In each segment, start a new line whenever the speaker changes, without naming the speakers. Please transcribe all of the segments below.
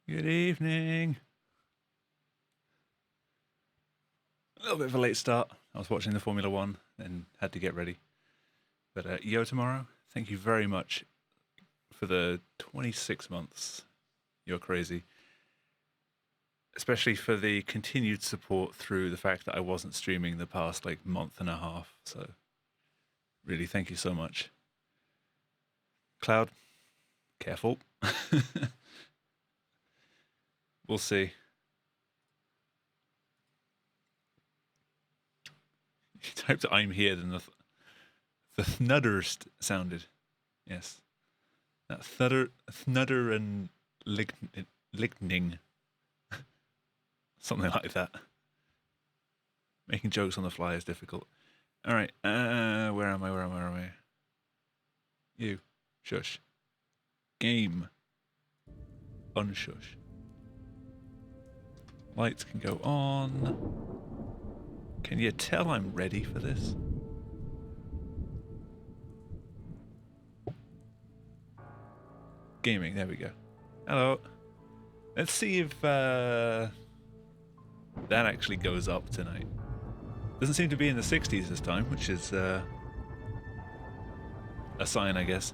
Good evening. A little bit of a late start. I was watching the Formula One and had to get ready. But yo, tomorrow, thank you very much for the 26 months. You're crazy. Especially for the continued support through the fact that I wasn't streaming the past month and a half. So, really, thank you so much. Cloud, careful. We'll see. You typed I'm here, then the thnudders sounded. Yes. That thudder and lightning. Something like that. Making jokes on the fly is difficult. All right. Where am I? You. Shush. Game. Unshush. Lights can go on. Can you tell I'm ready for this? Gaming. There we go. Hello. Let's see if that actually goes up tonight. Doesn't seem to be in the 60s this time, which is a sign, I guess.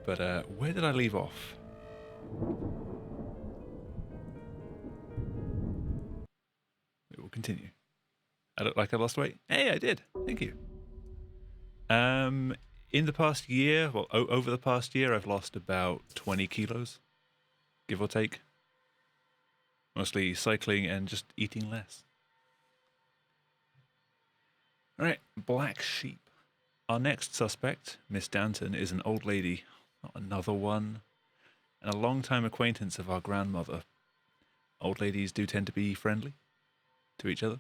But where did I leave off? We will continue. I look like I lost weight. Hey, I did. Thank you. In the past year, well, over the past year, I've lost about 20 kilos, give or take. Mostly cycling and just eating less. All right, black sheep. Our next suspect, Miss Danton, is an old lady, not another one, and a long-time acquaintance of our grandmother. Old ladies do tend to be friendly to each other.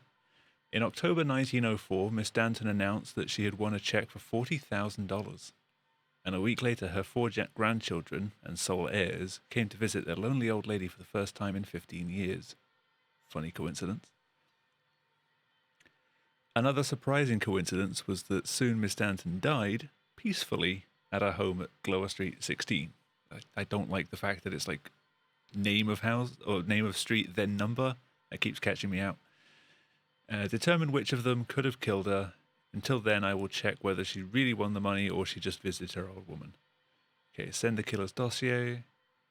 In October 1904, Miss Danton announced that she had won a check for $40,000. And a week later, her four grandchildren and sole heirs came to visit their lonely old lady for the first time in 15 years. Funny coincidence. Another surprising coincidence was that soon Miss Danton died peacefully at her home at Glower Street 16. I don't like the fact that it's like name of house or name of street then number. That keeps catching me out. Determine which of them could have killed her. Until then, I will check whether she really won the money or she just visited her old woman. Okay, send the killer's dossier,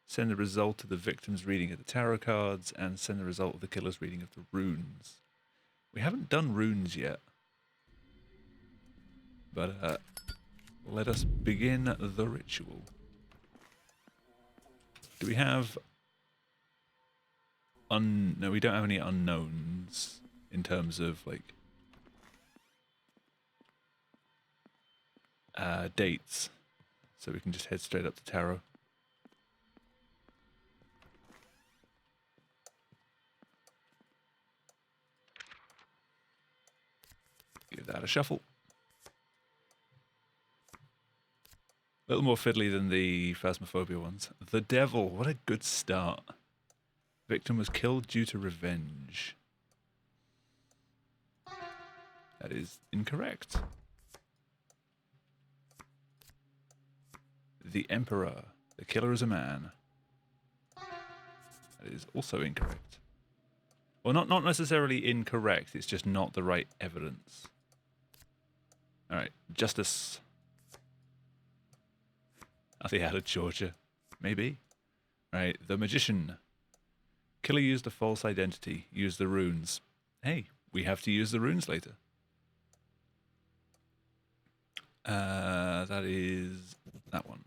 send the result of the victim's reading of the tarot cards, and send the result of the killer's reading of the runes. We haven't done runes yet. But let us begin the ritual. Do we have... No, we don't have any unknowns in terms of, dates. So we can just head straight up to tarot. Give that a shuffle. A little more fiddly than the Phasmophobia ones. The Devil, what a good start. Victim was killed due to revenge. That is incorrect. The Emperor, the killer is a man. That is also incorrect. Well, not necessarily incorrect, it's just not the right evidence. Alright, Justice. Are they out of Georgia? Maybe. Right, the Magician. Killer used a false identity, used the runes. Hey, we have to use the runes later. That is that one.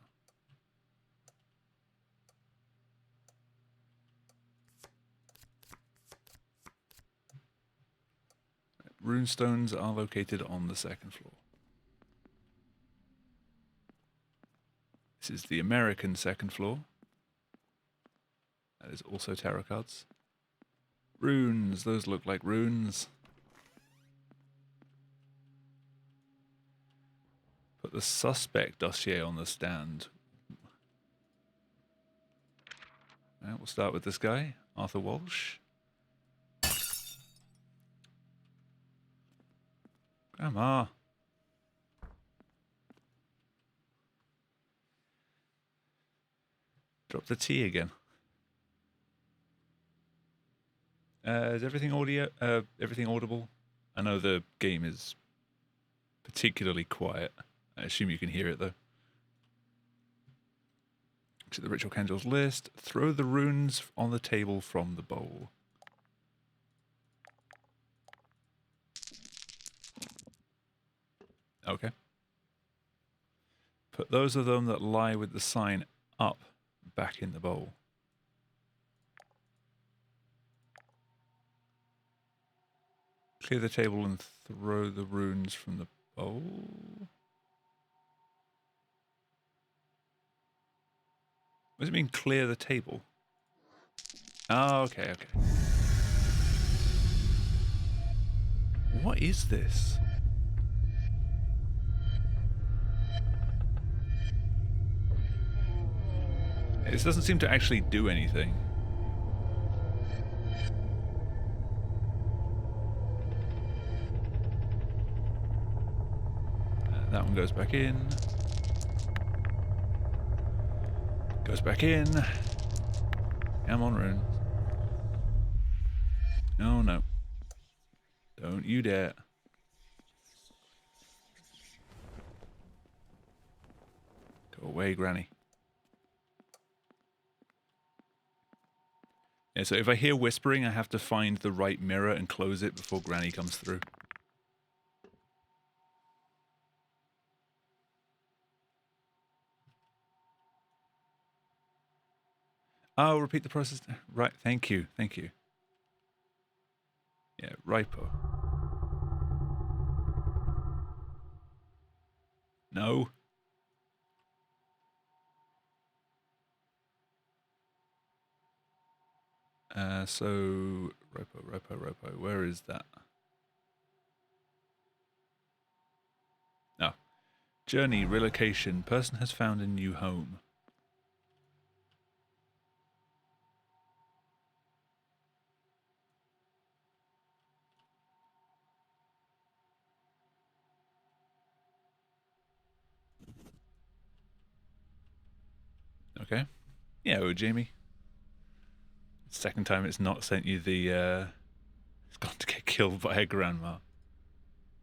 Runestones are located on the second floor. This is the American second floor. That is also tarot cards. Runes, those look like runes. Put the suspect dossier on the stand. Right, we'll start with this guy, Arthur Walsh. Grandma. Drop the T again. Is everything everything audible? I know the game is particularly quiet. I assume you can hear it though. Exit the ritual candles list. Throw the runes on the table from the bowl. Okay. Put those of them that lie with the sign up back in the bowl. Clear the table and throw the runes from the bowl. What does it mean, clear the table? Oh, okay, okay. What is this? This doesn't seem to actually do anything. That one goes back in. Goes back in. Come on, runes. No, no. Don't you dare. Go away, Granny. Yeah, so if I hear whispering, I have to find the right mirror and close it before Granny comes through. Oh, repeat the process. Right, thank you, thank you. Yeah, Ripo. No. So, Ripo, where is that? Oh. Journey, relocation, person has found a new home. Okay. Yeah, oh, Jamie. Second time it's not sent you the, it's gone to get killed by a grandma.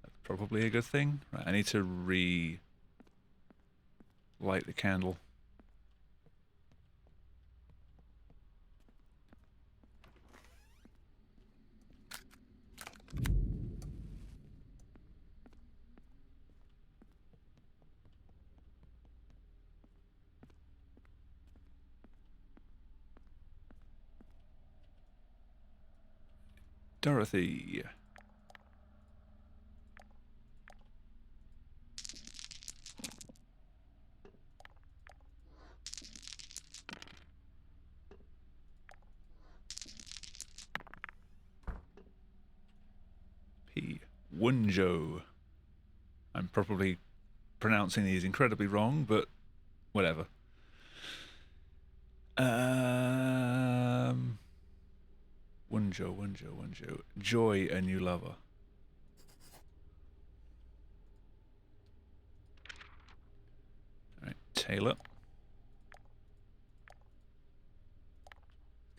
That's probably a good thing. Right, I need to light the candle. Dorothy. P. Wunjo. I'm probably pronouncing these incredibly wrong, but whatever. Wunjo. Joy, a new lover. Alright, Taylor.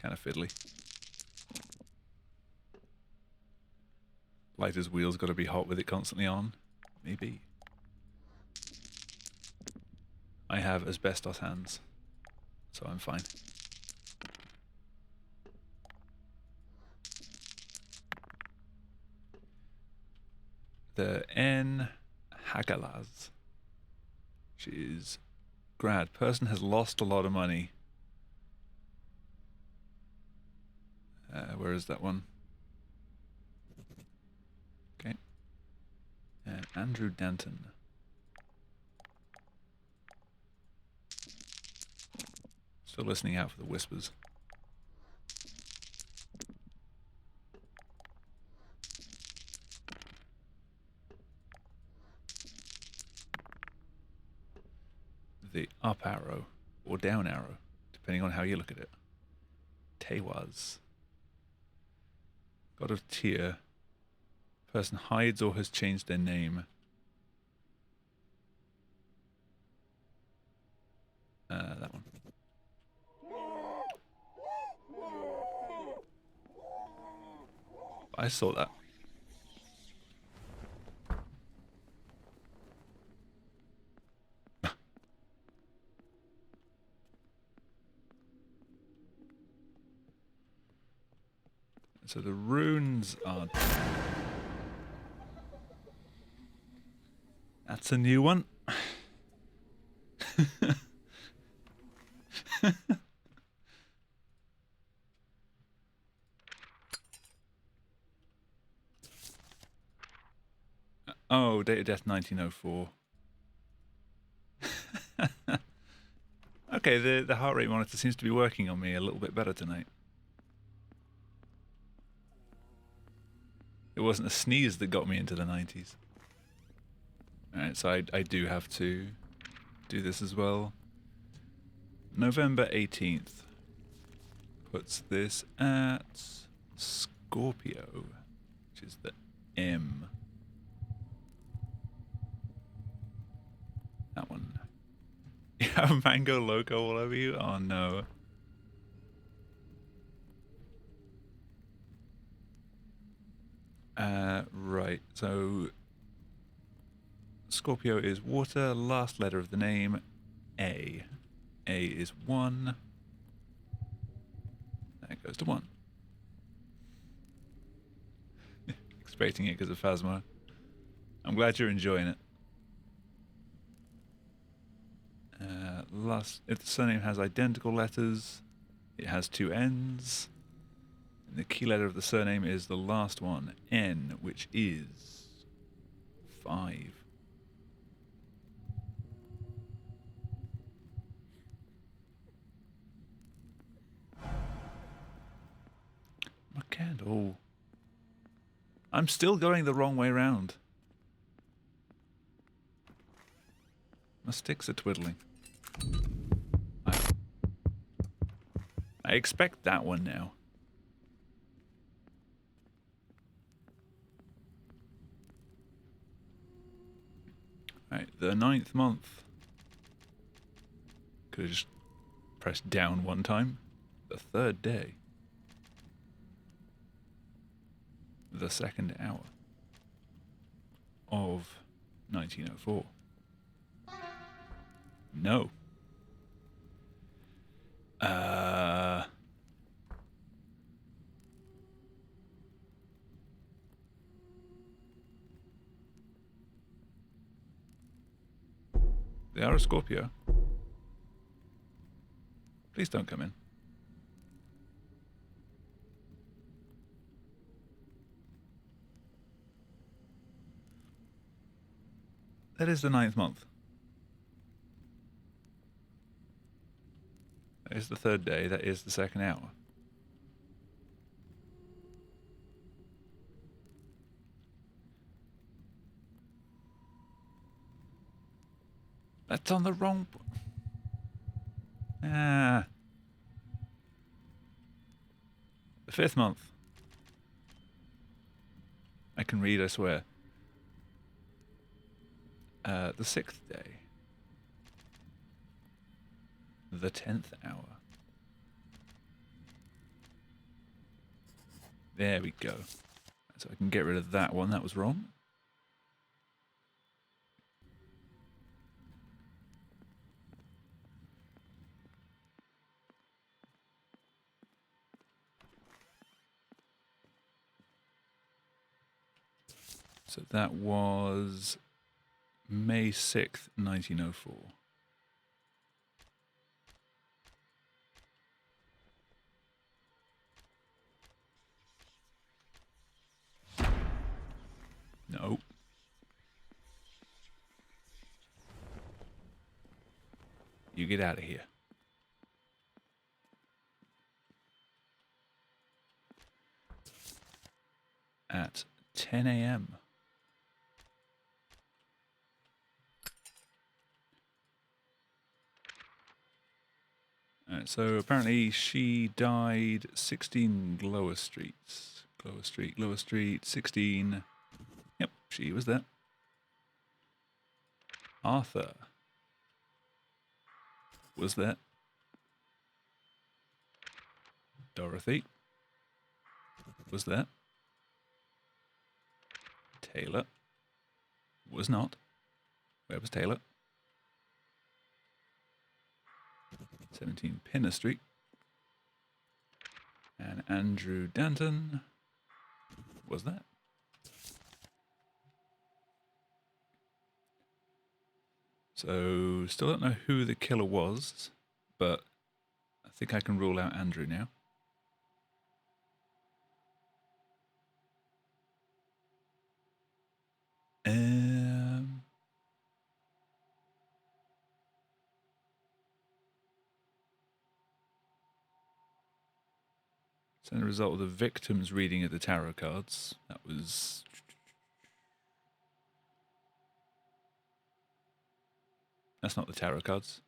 Kind of fiddly. Lighter's wheel's got to be hot with it constantly on. Maybe. I have asbestos hands, so I'm fine. The N. Hagalaz. She's grad. Person has lost a lot of money. Where is that one? Okay. And Andrew Danton. Still listening out for the whispers. The up arrow or down arrow, depending on how you look at it. Tewaz. God of Tyr. Person hides or has changed their name. That one. I saw that. So the runes are... That's a new one. Oh, date of death 1904. Okay, the heart rate monitor seems to be working on me a little bit better tonight. It wasn't a sneeze that got me into the 90s. Alright, so I do have to do this as well. November 18th puts this at Scorpio, which is the M. That one. You have Mango Loco all over you? Oh no. Right, so Scorpio is water, last letter of the name, A. A is 1. That goes to 1. Expecting it because of Phasma. I'm glad you're enjoying it. If the surname has identical letters, it has 2 N's. And the key letter of the surname is the last one, N, which is 5. My candle. I'm still going the wrong way round. My sticks are twiddling. I expect that one now. Right, the 9th month. Could have just pressed down one time. The 3rd day. The 2nd hour of 1904. No. They are a Scorpio. Please don't come in. That is the 9th month. That is the 3rd day. That is the 2nd hour. That's on the wrong... Ah. The 5th month. I can read, I swear. The 6th day. The 10th hour. There we go. So I can get rid of that one. That was wrong. So that was May 6th, 1904. No. You get out of here. At 10 a.m. Alright, so apparently she died 16 Glower Streets. Glower Street, 16. Yep, she was there. Arthur was there. Dorothy was there. Taylor. Was not. Where was Taylor? 17 Pinner Street. And Andrew Danton was that. So, still don't know who the killer was, but I think I can rule out Andrew now. So, the result of the victim's reading of the tarot cards, that was... That's not the tarot cards.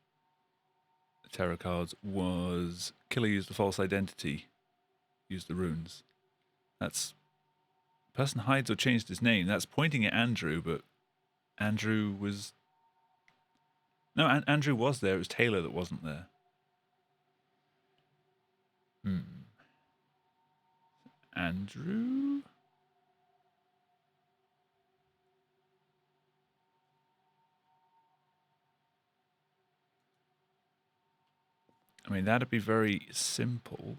The tarot cards was killer used a false identity, used the runes. That's... Person hides or changed his name. That's pointing at Andrew, but Andrew was... No, Andrew was there. It was Taylor that wasn't there. Andrew? I mean, that'd be very simple.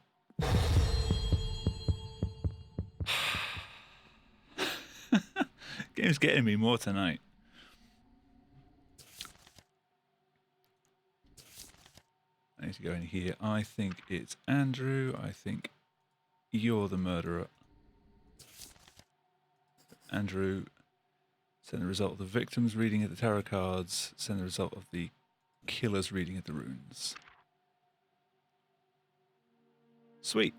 Game's getting me more tonight. I need to go in here. I think it's Andrew. I think you're the murderer. Andrew, send the result of the victim's reading of the tarot cards. Send the result of the killer's reading of the runes. Sweet.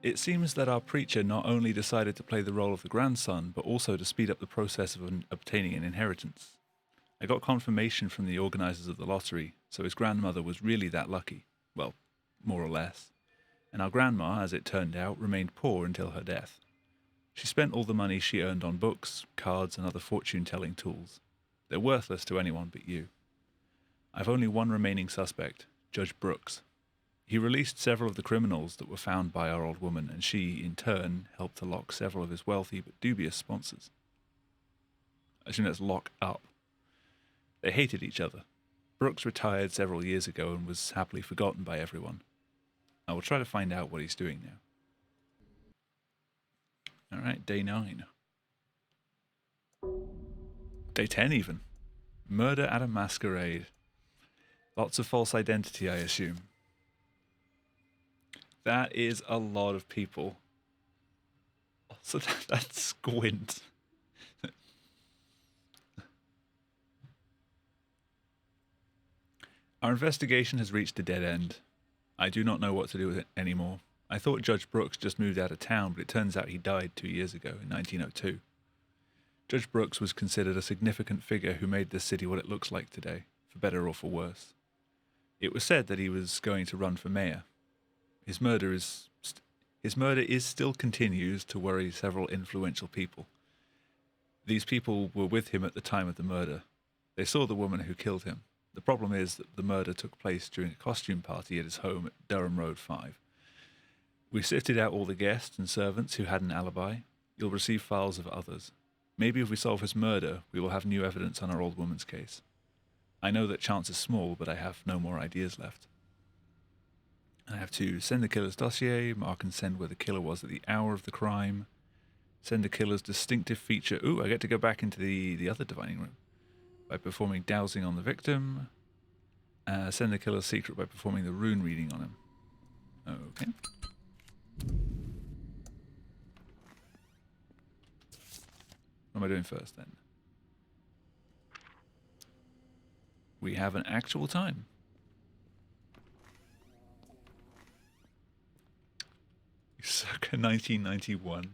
It seems that our preacher not only decided to play the role of the grandson, but also to speed up the process of obtaining an inheritance. I got confirmation from the organisers of the lottery, so his grandmother was really that lucky. Well, more or less. And our grandma, as it turned out, remained poor until her death. She spent all the money she earned on books, cards, and other fortune-telling tools. They're worthless to anyone but you. I've only one remaining suspect, Judge Brooks. He released several of the criminals that were found by our old woman, and she, in turn, helped to lock several of his wealthy but dubious sponsors. I assume that's lock up. They hated each other. Brooks retired several years ago and was happily forgotten by everyone. I will try to find out what he's doing now. Alright, day 9. Day 10 even. Murder at a masquerade. Lots of false identity, I assume. That is a lot of people. So that's squint. Our investigation has reached a dead end. I do not know what to do with it anymore. I thought Judge Brooks just moved out of town, but it turns out he died 2 years ago, in 1902. Judge Brooks was considered a significant figure who made this city what it looks like today, for better or for worse. It was said that he was going to run for mayor. His murder still continues to worry several influential people. These people were with him at the time of the murder. They saw the woman who killed him. The problem is that the murder took place during a costume party at his home at Durham Road 5. We sifted out all the guests and servants who had an alibi. You'll receive files of others. Maybe if we solve his murder, we will have new evidence on our old woman's case. I know that chance is small, but I have no more ideas left. I have to send the killer's dossier, mark and send where the killer was at the hour of the crime, send the killer's distinctive feature. Ooh, I get to go back into the other divining room by performing dowsing on the victim. Send the killer's secret by performing the rune reading on him. Okay. What am I doing first then? We have an actual time. Circa 1991.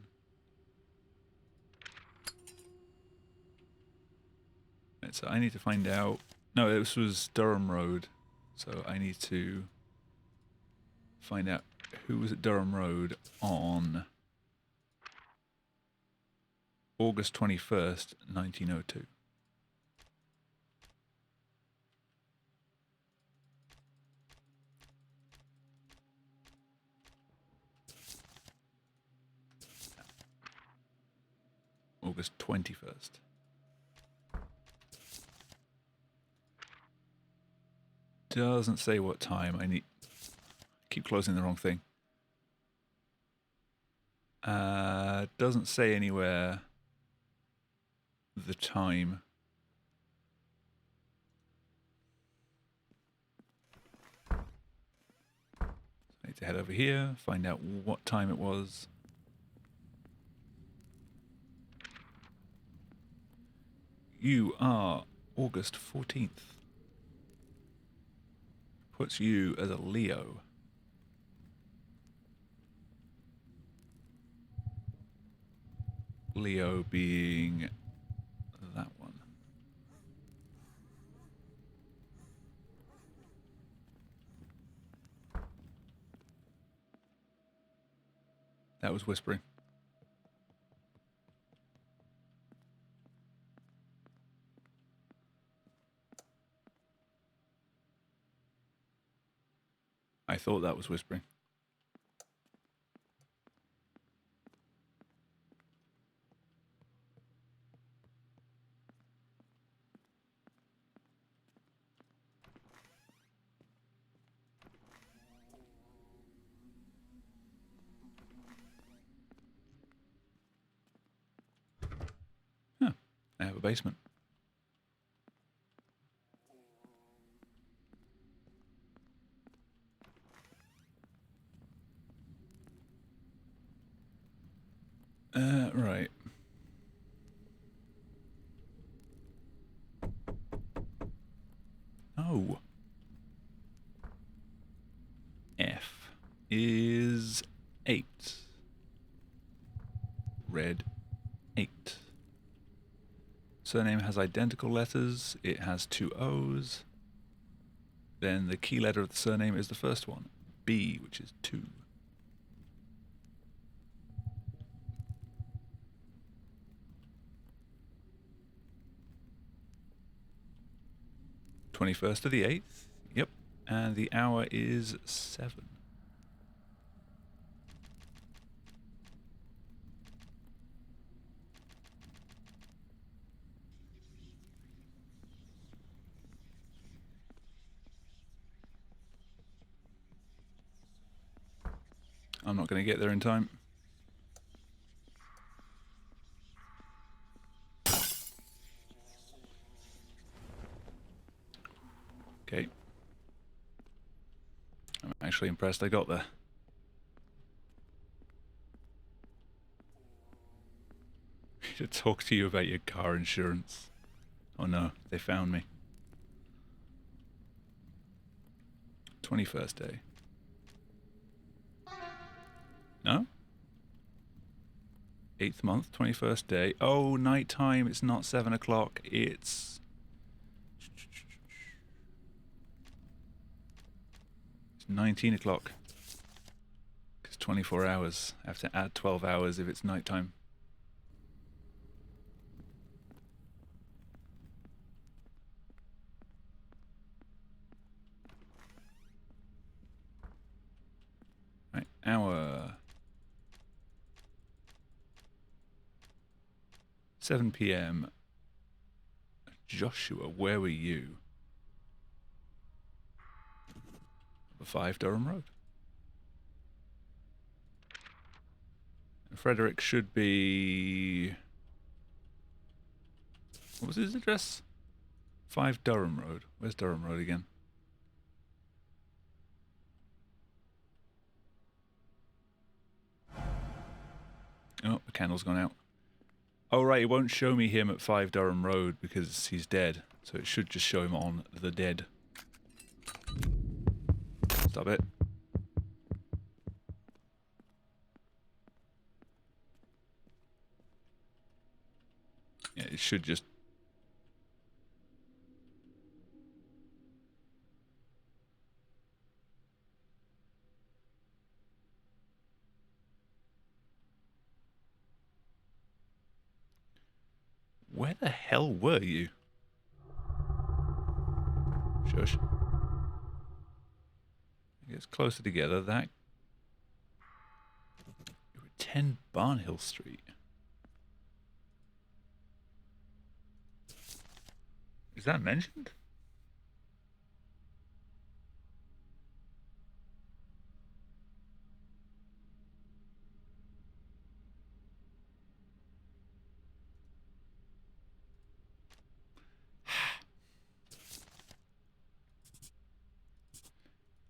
Right, so I need to find out. No, this was Durham Road. So I need to find out who was at Durham Road on August 21st, 1902. August 21st. Doesn't say what time. I need... Keep closing the wrong thing. Doesn't say anywhere the time. I need to head over here, find out what time it was. You are August 14th. Puts you as a Leo. Leo being that one. That was whispering. I thought that was whispering. Huh. I have a basement. Right. Oh. F is 8. Red 8. Surname has identical letters. It has 2 O's. Then the key letter of the surname is the first one. B, which is 2. #21st of the 8th. Yep. And the hour is 7. I'm not going to get there in time. Okay. I'm actually impressed I got there. To talk to you about your car insurance. Oh no, they found me. 21st day. No? 8th month, 21st day. Oh, night time. It's not 7 o'clock. It's 19 o'clock. It's 24 hours. I have to add 12 hours if it's nighttime. Right, hour 7 p.m. Joshua, where were you? 5 Durham Road. And Frederick should be... What was his address? 5 Durham Road. Where's Durham Road again? Oh, the candle's gone out. Oh, right, it won't show me him at 5 Durham Road because he's dead. So it should just show him on the dead. Stop it. Yeah, it should just... Where the hell were you? Shush. It gets closer together. That... You were 10 Barnhill Street. Was that mentioned?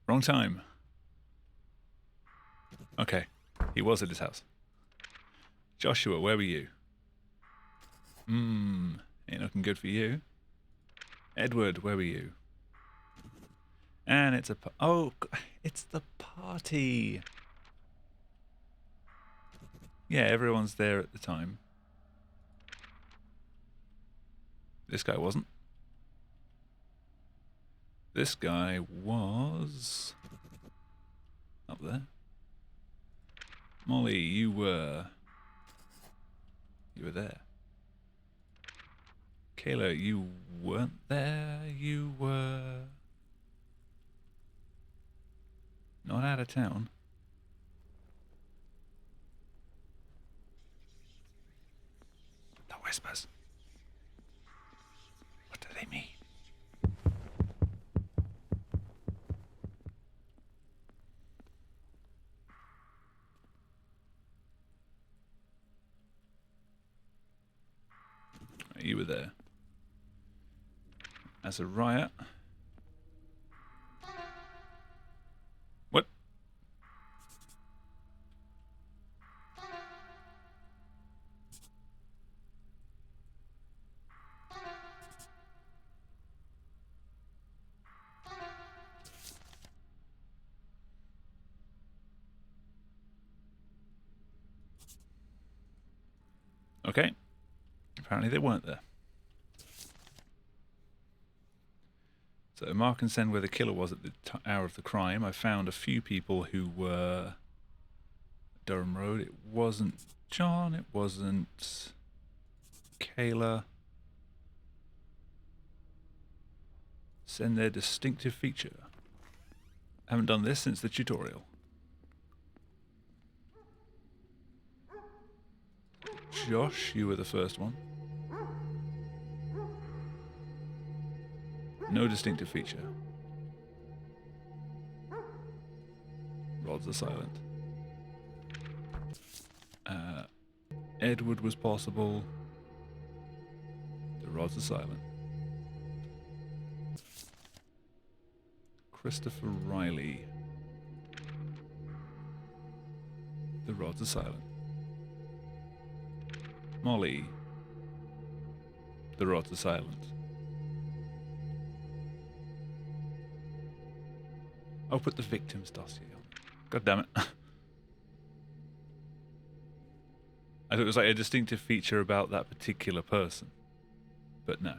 Wrong time. Okay. He was at his house. Joshua, where were you? Ain't looking good for you. Edward, where were you? And it's a... Oh, it's the party. Yeah, everyone's there at the time. This guy wasn't. This guy was... up there. Molly, you were there. Kayla, you weren't there. You were not out of town. The whispers. What do they mean? You were there. As a riot. What? Okay. Apparently they weren't there. So mark and send where the killer was at the hour of the crime. I found a few people who were Durham Road. It wasn't John. It wasn't Kayla. Send their distinctive feature. Haven't done this since the tutorial. Josh, you were the first one. No distinctive feature. Rods are silent. Edward was possible. The rods are silent. Christopher Riley. The rods are silent. Molly. The rods are silent. I'll put the victim's dossier on. God damn it. I thought it was like a distinctive feature about that particular person. But no.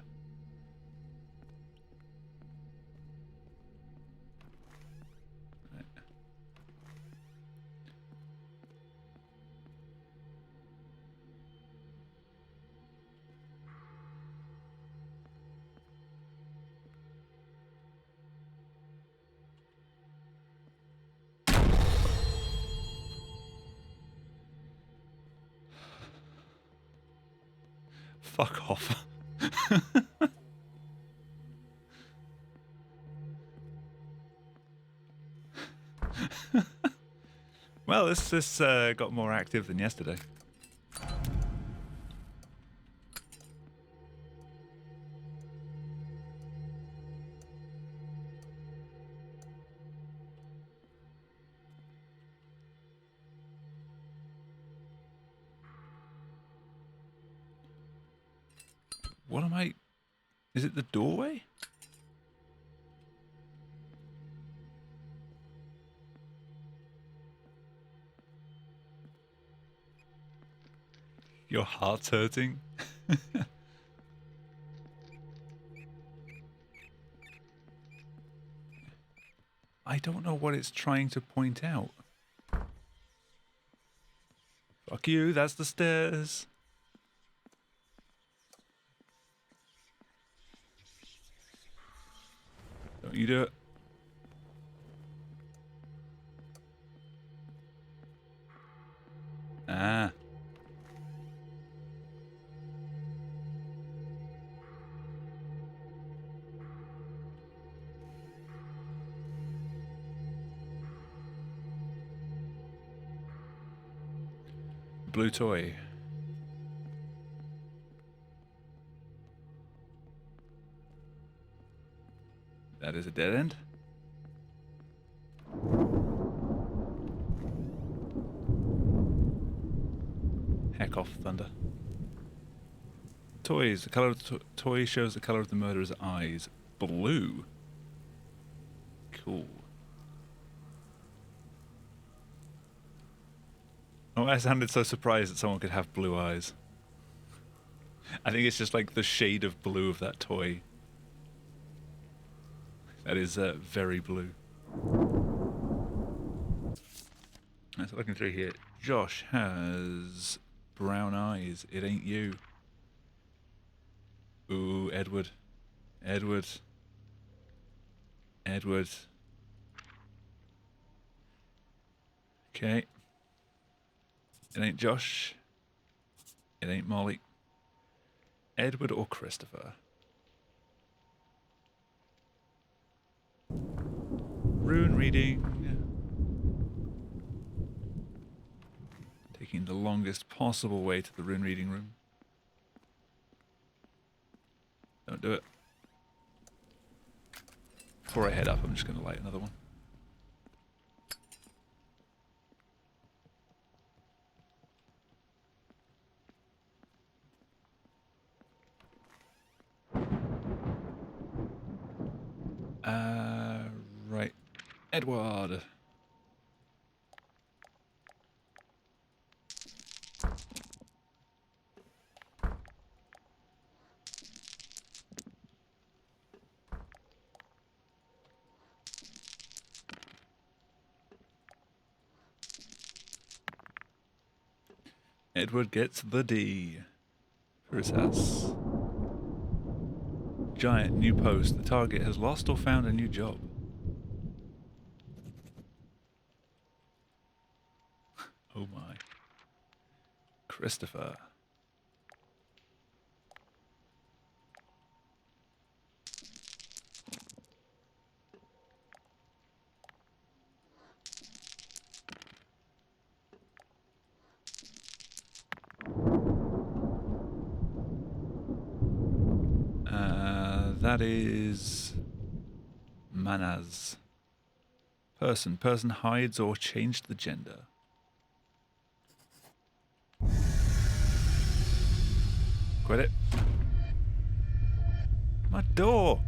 Right. Fuck off. Well, this got more active than yesterday. What am I... Is it the doorway? Your heart's hurting? I don't know what it's trying to point out. Fuck you, that's the stairs. Don't you do it. Ah. blue toy. That is a dead end. Heck off, thunder. Toys. The color of the toy shows the color of the murderer's eyes. Blue. Cool. Oh, I sounded so surprised that someone could have blue eyes. I think it's just like the shade of blue of that toy. That is very blue. So looking through here, Josh has brown eyes. It ain't you. Ooh, Edward. Edward. Edward. Okay. It ain't Josh. It ain't Molly. Edward or Christopher. Rune reading. Taking the longest possible way to the rune reading room. Don't do it. Before I head up, I'm just going to light another one. Right. Edward. Edward gets the D for his house. Giant new post. The target has lost or found a new job. Oh my. Christopher. That is Manaz. Person. Person hides or changed the gender. Quit it. My door.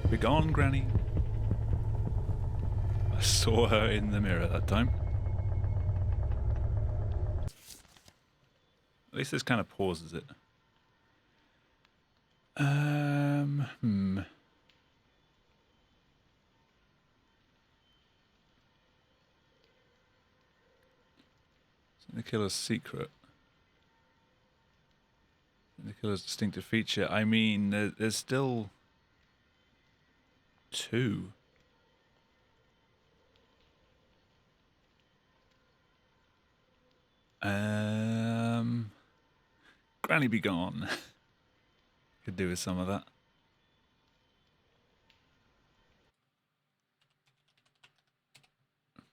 Be gone, Granny. I saw her in the mirror that time. At least this kind of pauses it. The killer's secret. The killer's distinctive feature. I mean, there's still 2. Granny be gone. Could do with some of that.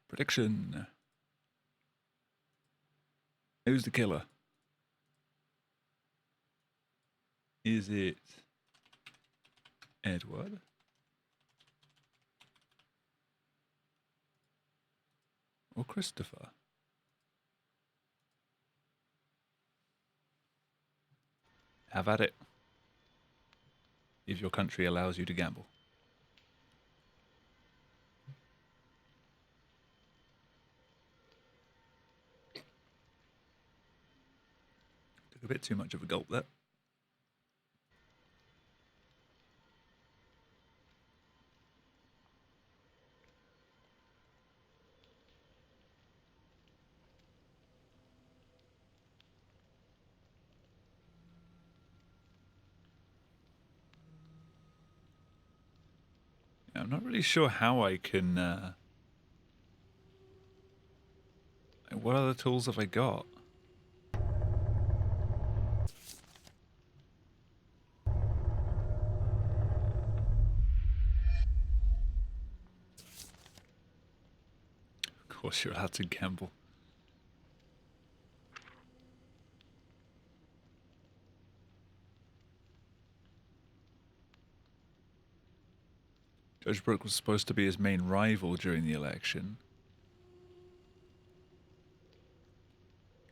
Prediction. Who's the killer? Is it Edward? Or Christopher? Have at it. If your country allows you to gamble. Took a bit too much of a gulp there. I'm not really sure how I can... what other tools have I got? course you're allowed to gamble. Judge Brooke was supposed to be his main rival during the election.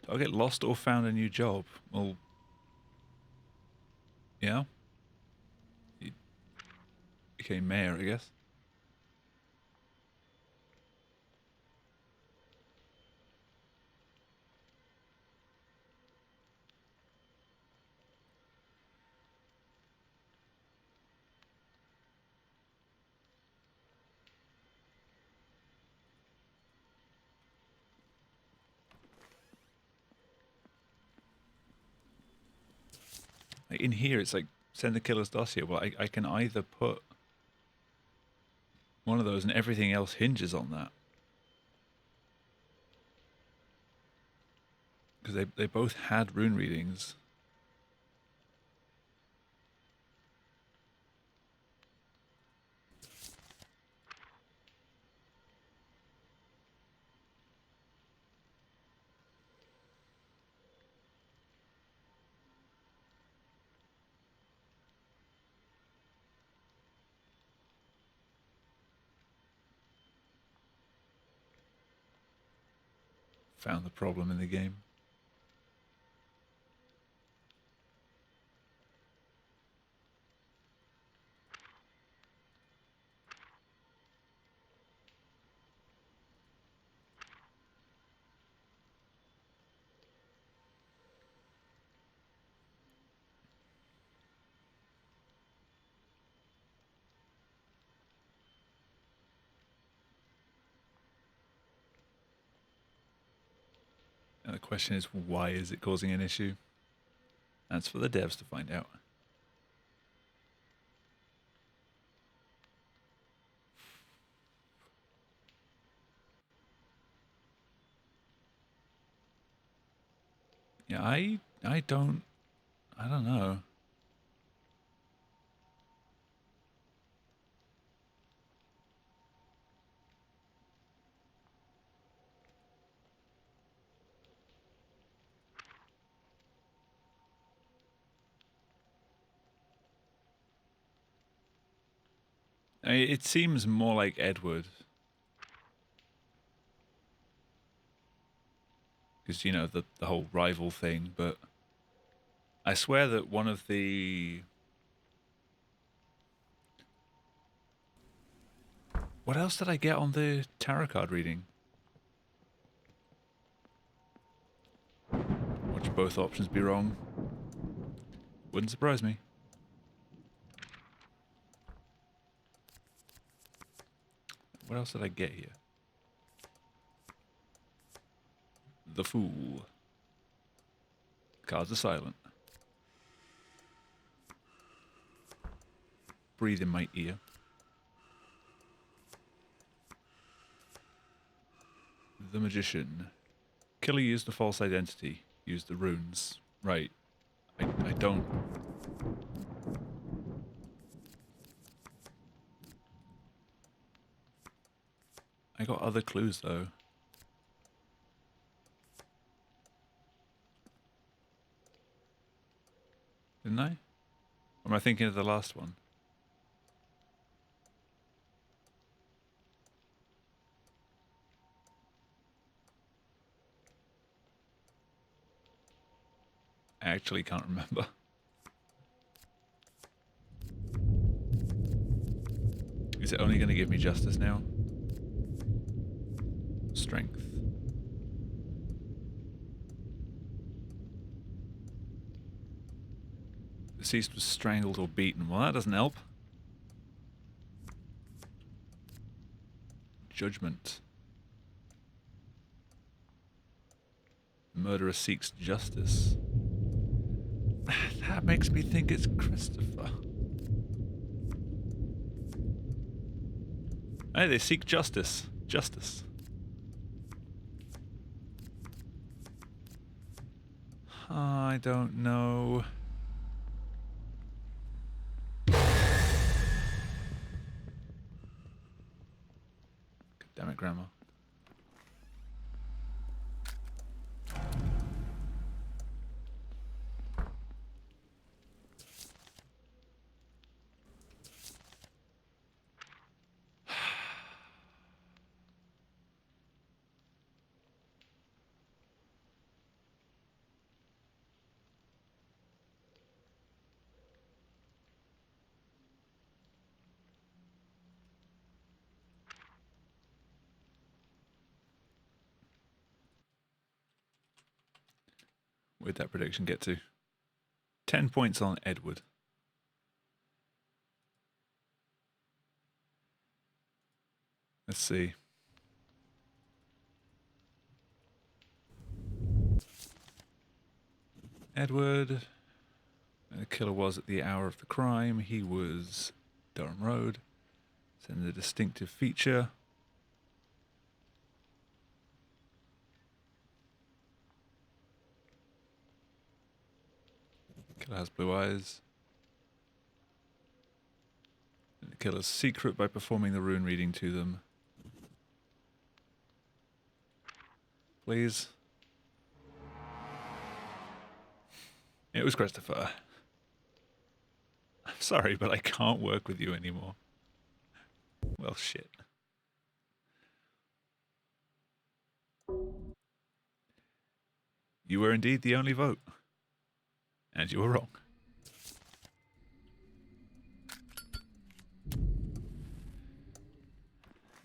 I'll get lost or found a new job. Well, yeah. He became mayor, I guess. Like in here, it's like send the killer's dossier. Well, I can either put one of those and everything else hinges on that. Because they both had rune readings. Found the problem in the game. And the question is, why is it causing an issue? That's for the devs to find out. Yeah, I don't know. It seems more like Edward. Because, you know, the whole rival thing, but I swear that one of the... What else did I get on the tarot card reading? Watch both options be wrong. Wouldn't surprise me. What else did I get here? The Fool. Cards are silent. Breathe in my ear. The Magician. Killer used the false identity. Used the runes. Right. I don't... I got other clues though. Didn't I? Or am I thinking of the last one? I actually can't remember. Is it only going to give me justice now? Strength. Deceased was strangled or beaten. Well, that doesn't help. Judgment. Murderer seeks justice. That makes me think it's Christopher. Hey, they seek justice. Justice. I don't know. God damn it, Grandma. Where'd that prediction get to? 10 points on Edward. Let's see. Edward. The killer was at the hour of the crime. He was Durham Road. Send the distinctive feature. Killer has blue eyes. And the killer's secret by performing the rune reading to them. Please. It was Christopher. I'm sorry, but I can't work with you anymore. Well, shit. You were indeed the only vote. And you were wrong.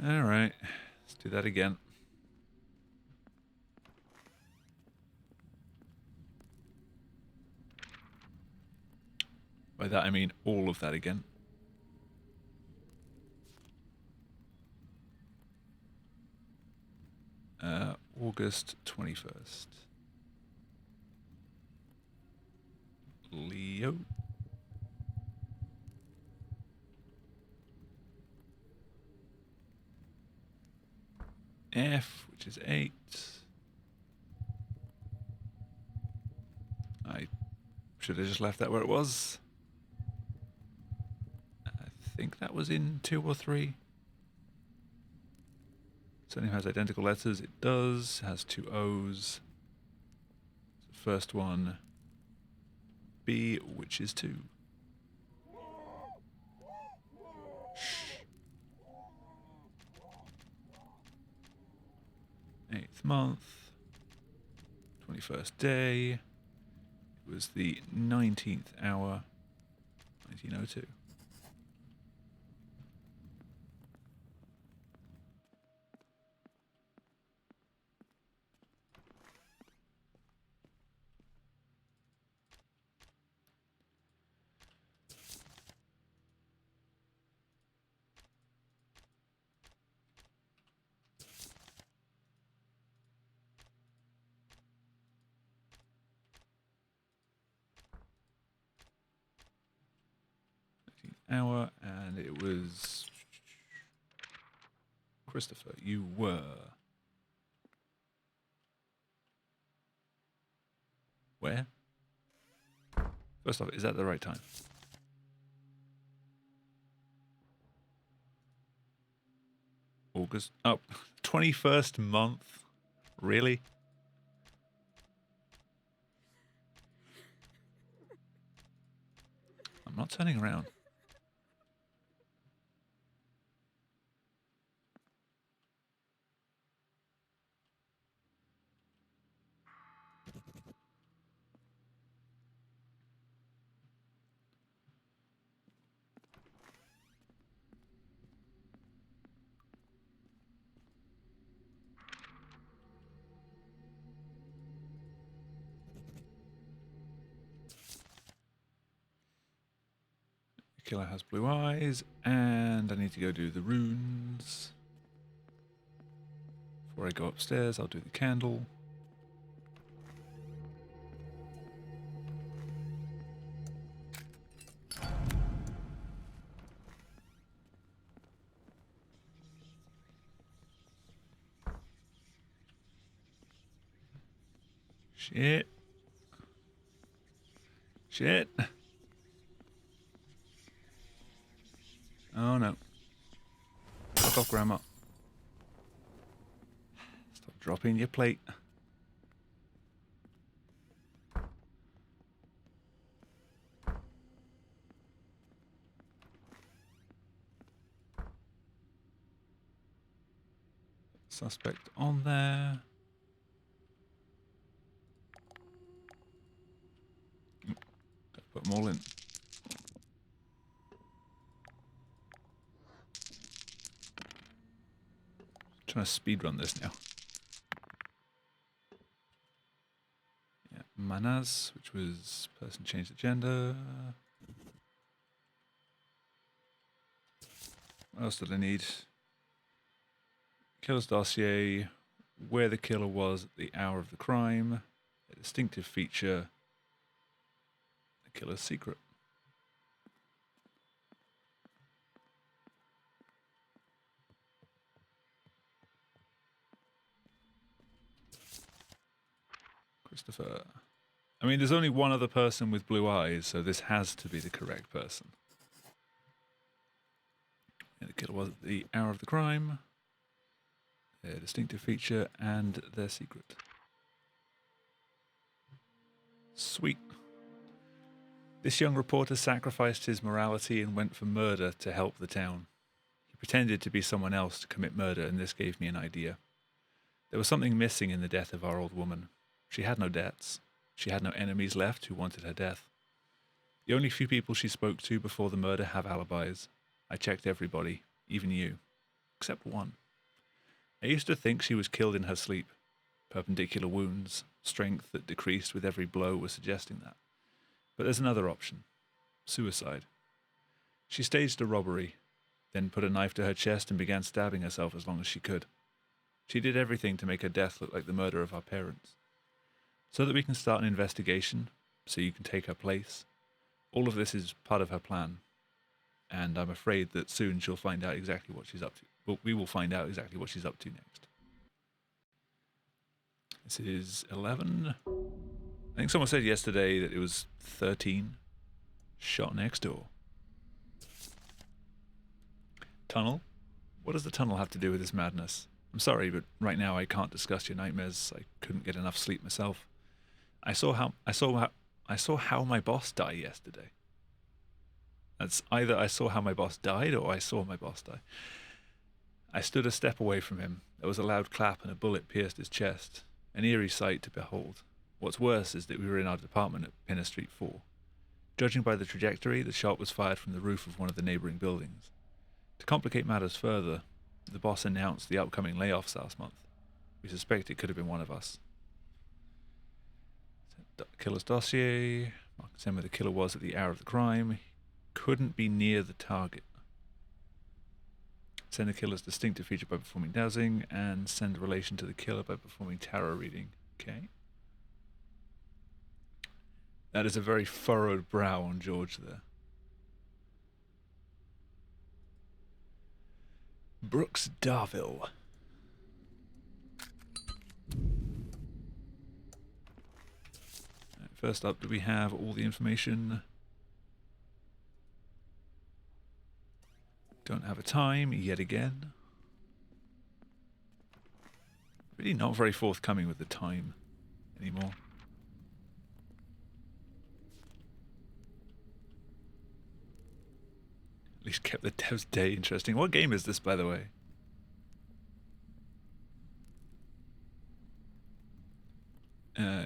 Alright, let's do that again. By that I mean all of that again. August 21st. Leo. F, which is 8. I should have just left that where it was. I think that was in 2 or 3. Surname has identical letters. It does. Has 2 O's. The first one, B, which is 2. 8th month. 21st day. It was the 19th hour. 1902. Hour, and it was Christopher. You were where? First off, is that the right time? August. Oh, 21st month. Really? I'm not turning around. Killer has blue eyes, and I need to go do the runes. Before I go upstairs, I'll do the candle. Shit. Shit. Oh no. Fuck off, Grandma. Stop dropping your plate. Suspect on there. Gotta put them all in. Trying to speedrun this now. Yeah, Manaz, which was person changed the gender. What else did I need? Killer's dossier, where the killer was at the hour of the crime, a distinctive feature, the killer's secret. Christopher. I mean, there's only one other person with blue eyes, so this has to be the correct person. And the killer was at the hour of the crime, their distinctive feature, and their secret. Sweet. This young reporter sacrificed his morality and went for murder to help the town. He pretended to be someone else to commit murder, and this gave me an idea. There was something missing in the death of our old woman. She had no debts. She had no enemies left who wanted her death. The only few people she spoke to before the murder have alibis. I checked everybody, even you, except one. I used to think she was killed in her sleep. Perpendicular wounds, strength that decreased with every blow were suggesting that. But there's another option. Suicide. She staged a robbery, then put a knife to her chest and began stabbing herself as long as she could. She did everything to make her death look like the murder of our parents. So that we can start an investigation, so you can take her place. All of this is part of her plan. And I'm afraid that soon she'll find out exactly what she's up to. Well, we will find out exactly what she's up to next. This is 11. I think someone said yesterday that it was 13. Shot next door. Tunnel? What does the tunnel have to do with this madness? I'm sorry, but right now I can't discuss your nightmares. I couldn't get enough sleep myself. I saw how my boss died yesterday. That's either I saw how my boss died or I saw my boss die. I stood a step away from him. There was a loud clap and a bullet pierced his chest. An eerie sight to behold. What's worse is that we were in our department at Pinner Street 4. Judging by the trajectory, the shot was fired from the roof of one of the neighbouring buildings. To complicate matters further, the boss announced the upcoming layoffs last month. We suspect it could have been one of us. Killer's dossier. Mark and send where the killer was at the hour of the crime. He couldn't be near the target. Send the killer's distinctive feature by performing dowsing, and send relation to the killer by performing tarot reading. Okay. That is a very furrowed brow on George there. Brooks Darville. First up, do we have all the information? Don't have a time yet again. Really not very forthcoming with the time anymore. At least kept the dev's day interesting. What game is this, by the way?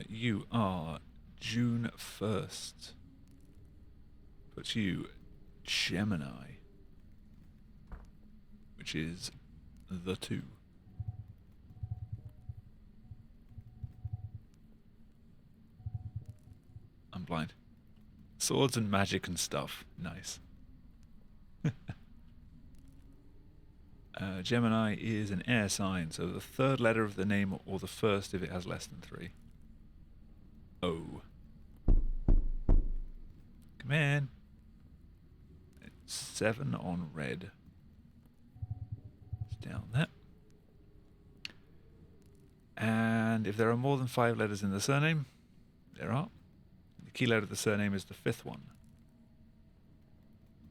You are June 1st. Puts you Gemini, which is the 2. I'm blind. Swords and magic and stuff. Nice. Gemini is an air sign, so the third letter of the name or the first if it has less than 3. O. Come in. It's 7 on red. It's down there. And if there are more than 5 letters in the surname, there are. The key letter of the surname is the 5th one.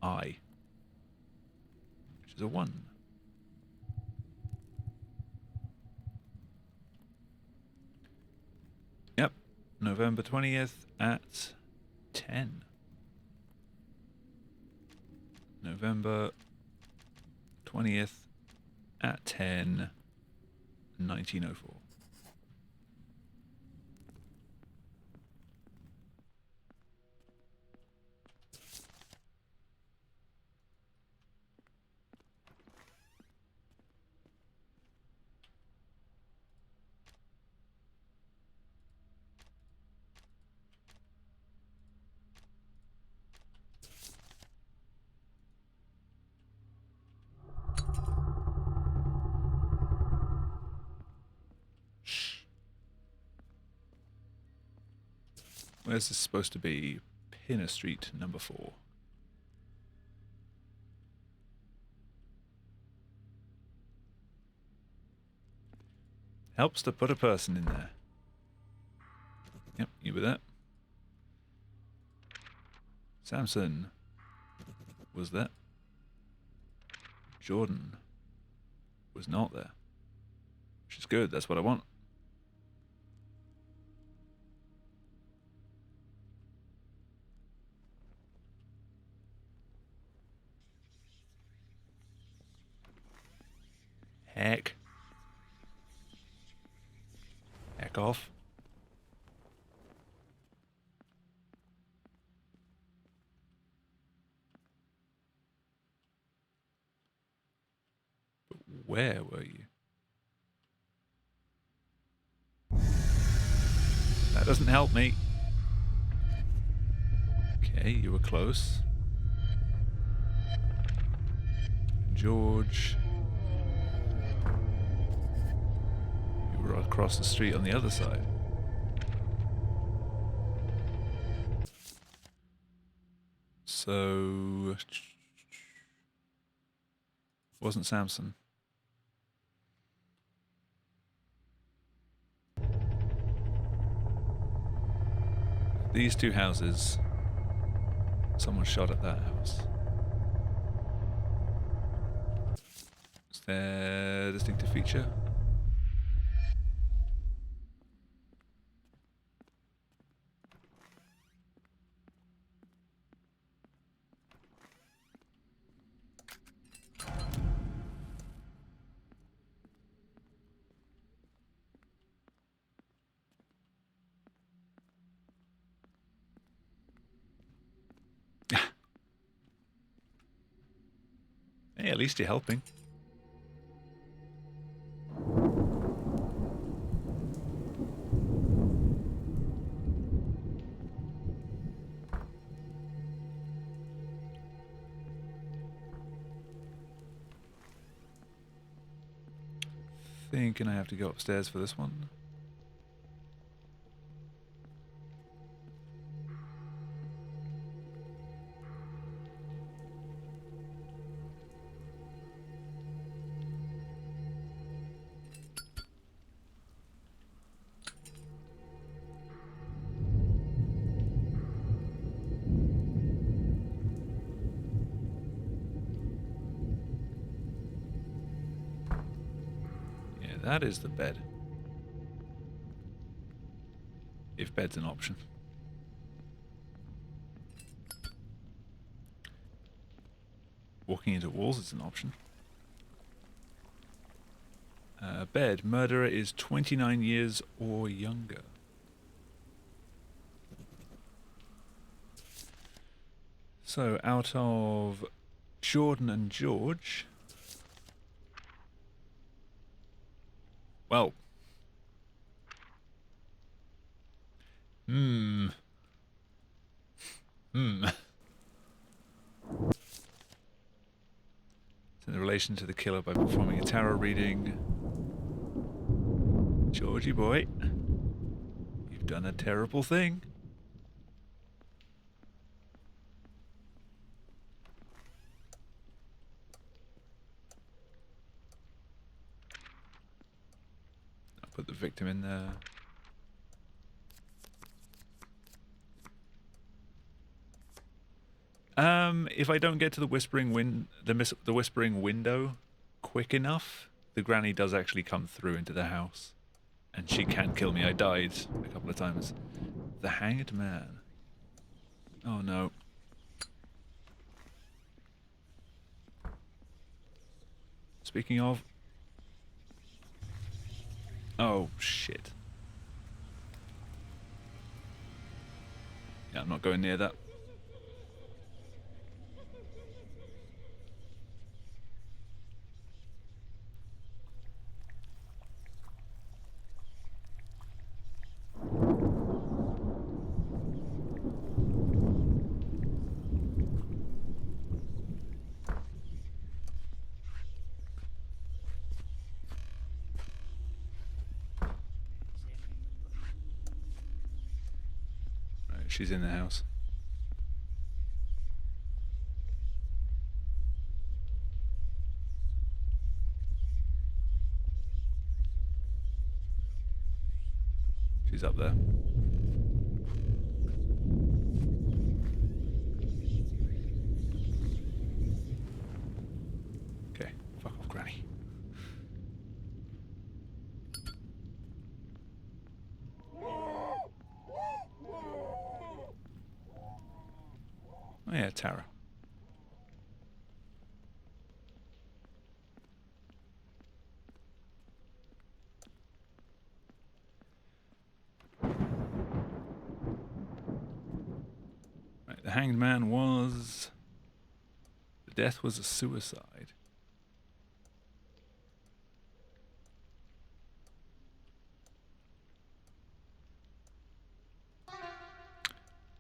I. Which is a 1. Yep. November 20th at 10. November 20th at 10, 1904. Where's this supposed to be? Pinner Street, number 4. Helps to put a person in there. Yep, you were there. Samson was there. Jordan was not there. Which is good, that's what I want. Heck. Heck off. But where were you? That doesn't help me. Okay, you were close. George. You were across the street on the other side. So... wasn't Samson. These two houses. Someone shot at that house. Is there a distinctive feature? Hey, at least you're helping. Thinking I have to go upstairs for this one. That is the bed. If bed's an option. Walking into walls is an option. Bed. Murderer is 29 years or younger. So out of Jordan and George... well... in relation to the killer by performing a tarot reading. Georgie boy, you've done a terrible thing. I'll put the victim in there. If I don't get to the whispering the whispering window quick enough, the granny does actually come through into the house, and she can kill me. I died a couple of times. The Hanged Man. Oh no. Speaking of. Oh shit. Yeah, I'm not going near that. She's in the house. She's up there. Okay, fuck off, Granny. Oh yeah, Tara. Right, the hanged man was... The death was a suicide.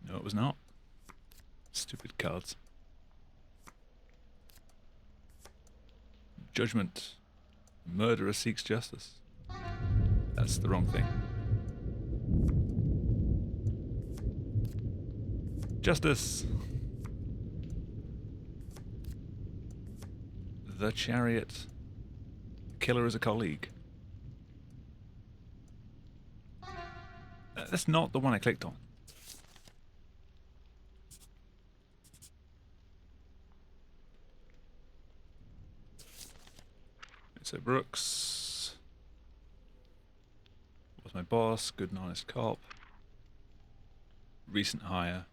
No, it was not. Stupid cards. Judgment. Murderer seeks justice. That's the wrong thing. Justice! The chariot. The killer is a colleague. That's not the one I clicked on. So Brooks was my boss, good and honest cop. Recent hire.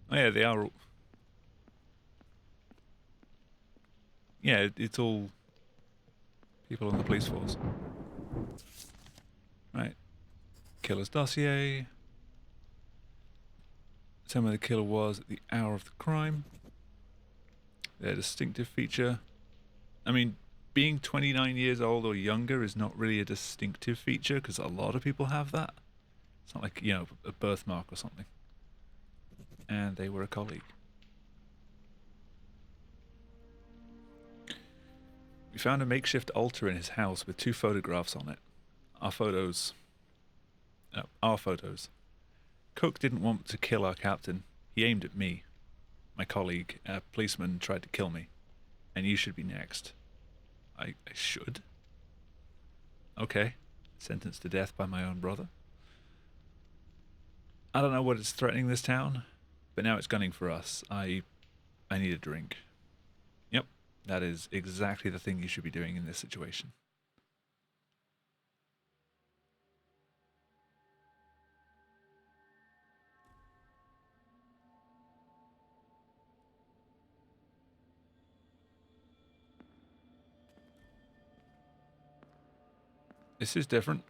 Oh yeah, they are all... Yeah, it's all people on the police force. Right. Killer's dossier. Tell me where the killer was at the hour of the crime. Their distinctive feature. I mean, being 29 years old or younger is not really a distinctive feature because a lot of people have that. It's not like, you know, a birthmark or something. And they were a colleague. We found a makeshift altar in his house with 2 photographs on it. Our photos. Cook didn't want to kill our captain. He aimed at me. My colleague, a policeman, tried to kill me. And you should be next. I should? Okay. Sentenced to death by my own brother. I don't know what is threatening this town, but now it's gunning for us. I need a drink. Yep, that is exactly the thing you should be doing in this situation. This is different.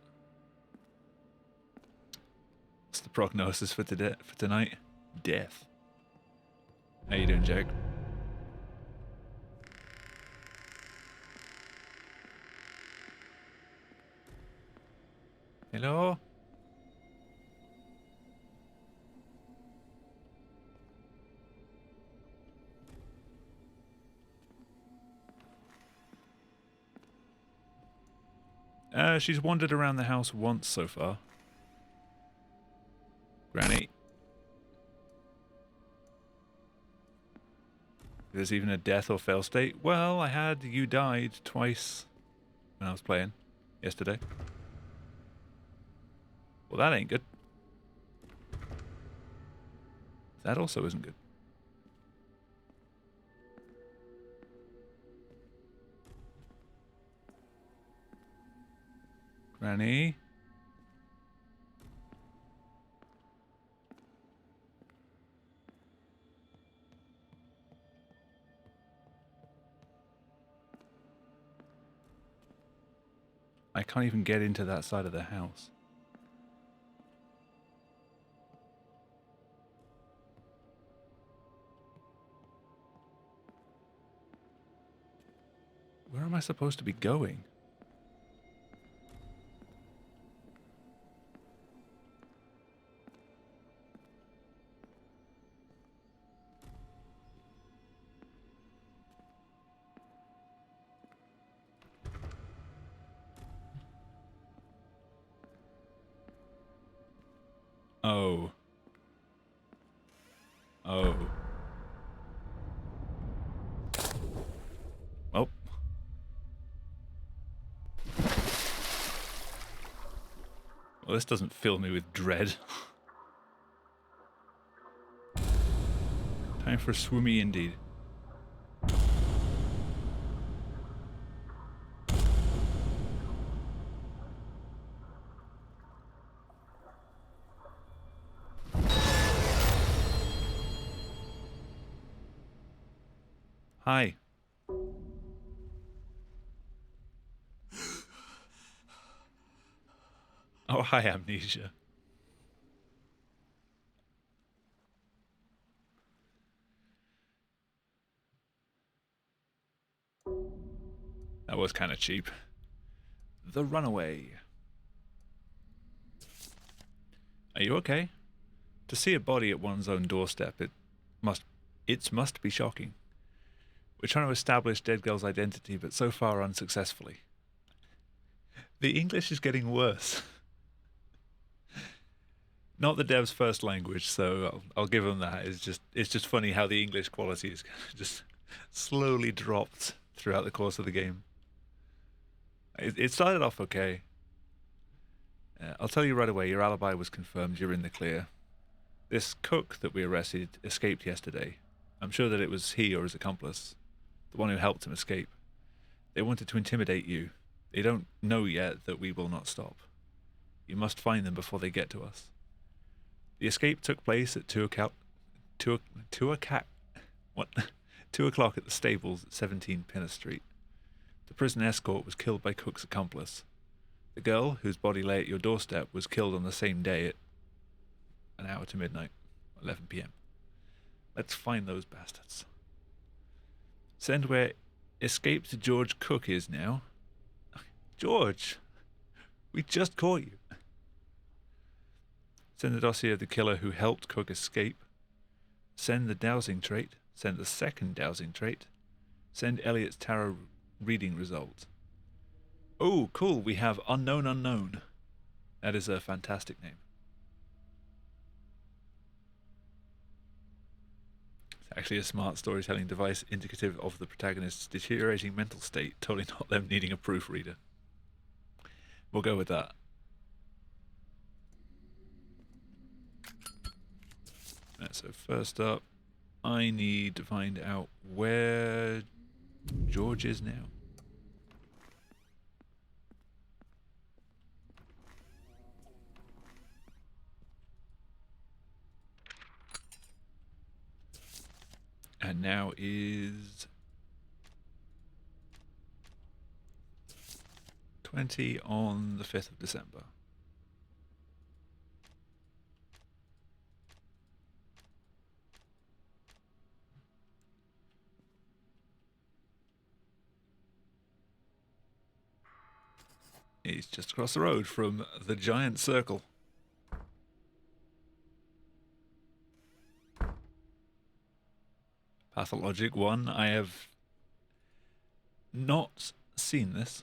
What's the prognosis for tonight? Death. How you doing, Jake? Hello? She's wandered around the house once so far. Granny. There's even a death or fail state. Well, I had you died twice when I was playing yesterday. Well, that ain't good. That also isn't good. Granny. I can't even get into that side of the house. Where am I supposed to be going? Oh. Oh. Well. Well, this doesn't fill me with dread. Time for a swimmy indeed. Hi. Oh, hi, Amnesia. That was kind of cheap. The Runaway. Are you okay? To see a body at one's own doorstep, it must be shocking. We're trying to establish dead girl's identity, but so far unsuccessfully. The English is getting worse. Not the dev's first language, so I'll give them that. It's just funny how the English quality is just slowly dropped throughout the course of the game. It started off okay. I'll tell you right away, your alibi was confirmed. You're in the clear. This cook that we arrested escaped yesterday. I'm sure that it was he or his accomplice, the one who helped him escape. They wanted to intimidate you. They don't know yet that we will not stop. You must find them before they get to us. The escape took place at 2 o'clock. 2 o'clock at the stables at 17 Pinner Street. The prison escort was killed by Cook's accomplice. The girl, whose body lay at your doorstep, was killed on the same day at an hour to midnight, 11 p.m. Let's find those bastards. Send where escaped George Cook is now. George! We just caught you. Send the dossier of the killer who helped Cook escape. Send the dowsing trait. Send the second dowsing trait. Send Elliot's tarot reading result. Oh, cool. We have Unknown Unknown. That is a fantastic name. It's actually a smart storytelling device indicative of the protagonist's deteriorating mental state, totally not them needing a proofreader. We'll go with that. Right, so first up, I need to find out where George is now. And now is 20 on the 5th of December. He's just across the road from the giant circle. Pathologic 1, I have not seen this.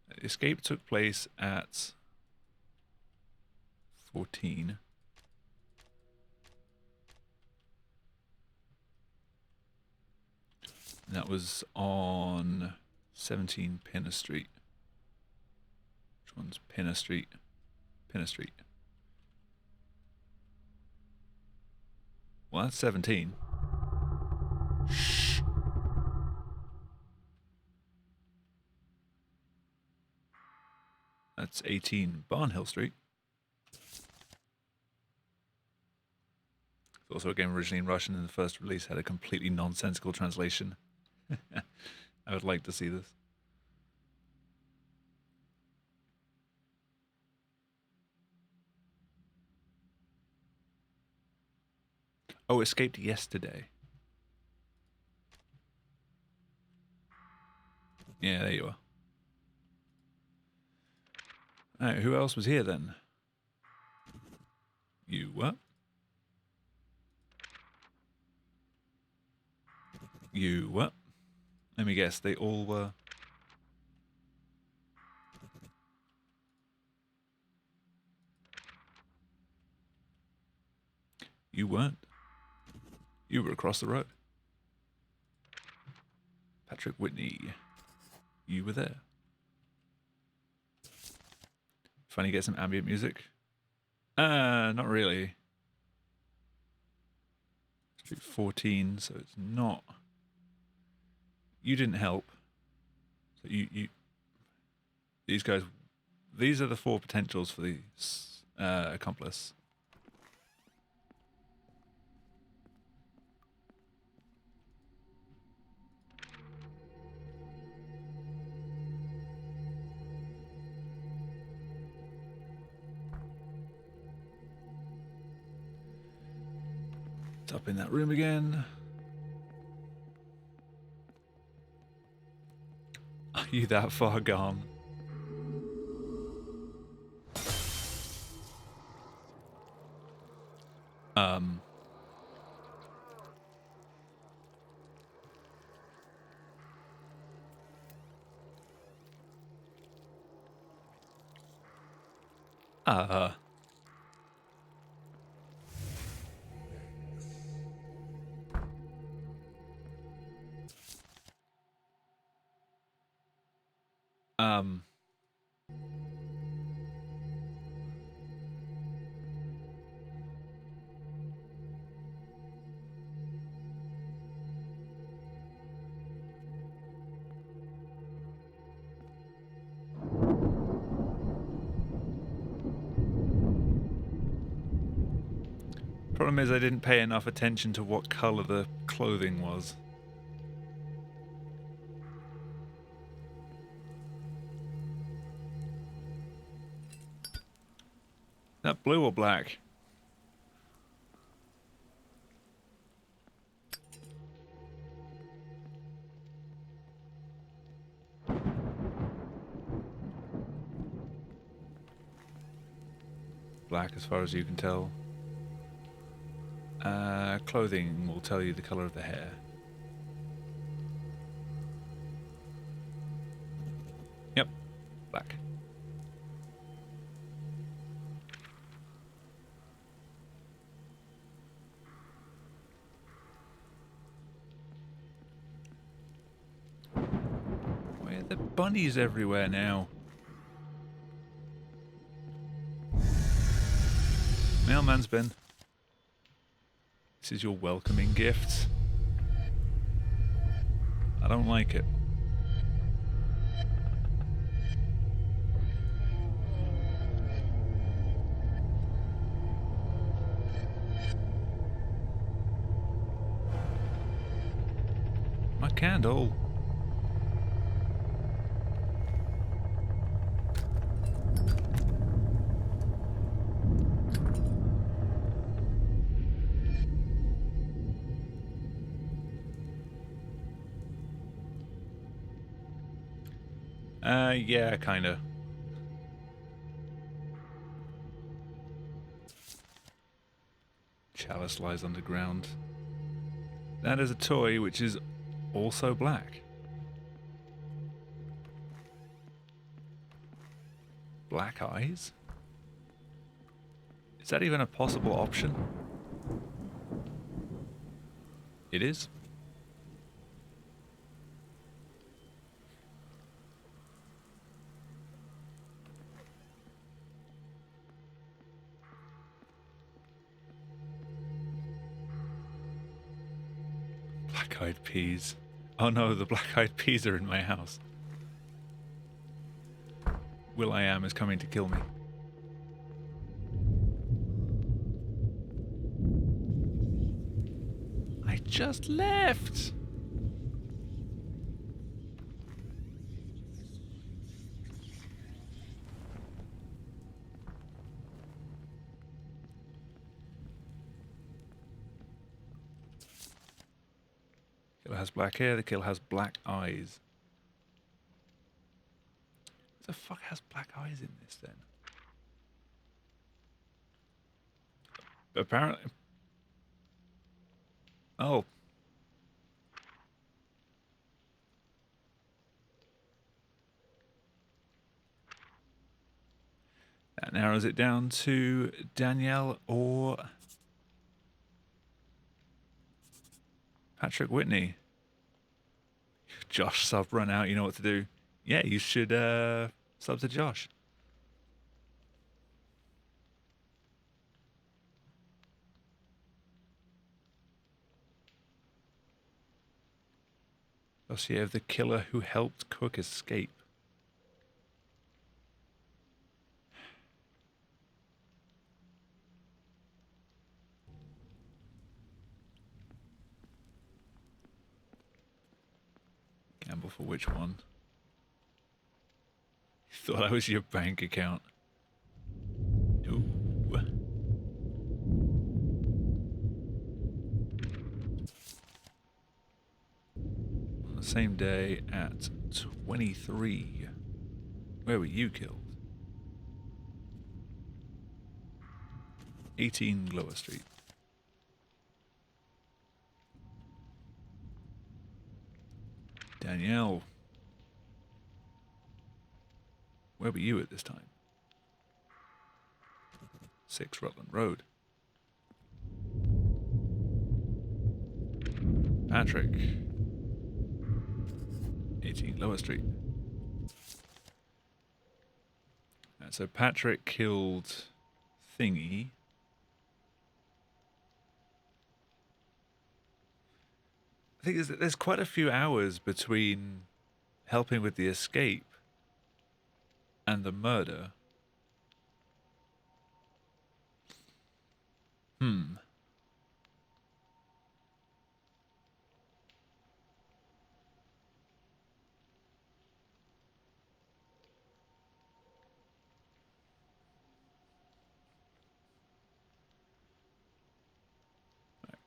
The escape took place at 14. And that was on 17 Pinner Street. Which one's Pinner Street? Pinner Street. Well, that's 17. Shh. That's 18 Barnhill Street. It's also a game originally in Russian, and the first release had a completely nonsensical translation. I would like to see this. Oh, escaped yesterday. Yeah, there you are. Alright, who else was here then? You what? You what? Let me guess, they all were. You weren't. You were across the road. Patrick Whitney. You were there. Funny, get some ambient music. Not really. Street 14, so it's not. You didn't help. So you. These guys. These are the 4 potentials for the accomplice. It's up in that room again. Are you that far gone? Uh. Problem is I didn't pay enough attention to what color the clothing was. That blue or black? Black as far as you can tell. Clothing will tell you the color of the hair. Yep, black. Why are there bunnies everywhere now? Mailman's been. This is your welcoming gift. I don't like it. My candle. Yeah, kinda. Chalice lies underground. That is a toy which is also black. Black eyes? Is that even a possible option? It is. Black-eyed peas. Oh no, the black-eyed peas are in my house. Will.i.am is coming to kill me. I just left! Killer has black hair, the killer has black eyes. What the fuck has black eyes in this then? Apparently. Oh. That narrows it down to Danielle or Patrick Whitney. Josh sub run out, you know what to do. Yeah, you should sub to Josh. Dossier of the killer who helped Cook escape. Gamble for which one? You thought I was your bank account. No. On the same day at 23. Where were you killed? 18 Glover Street. Danielle. Where were you at this time? 6 Rutland Road. Patrick. 18 Lower Street. So Patrick killed Thingy. I think there's quite a few hours between helping with the escape and the murder.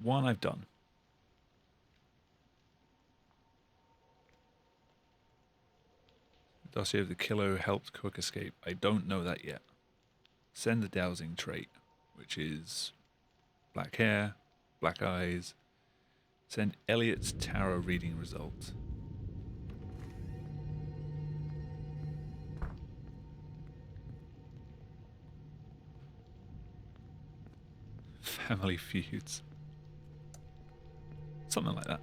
One I've done. Dossier of the killer who helped Cook escape. I don't know that yet. Send the dowsing trait, which is black hair, black eyes. Send Elliot's tarot reading result. Family feuds. Something like that.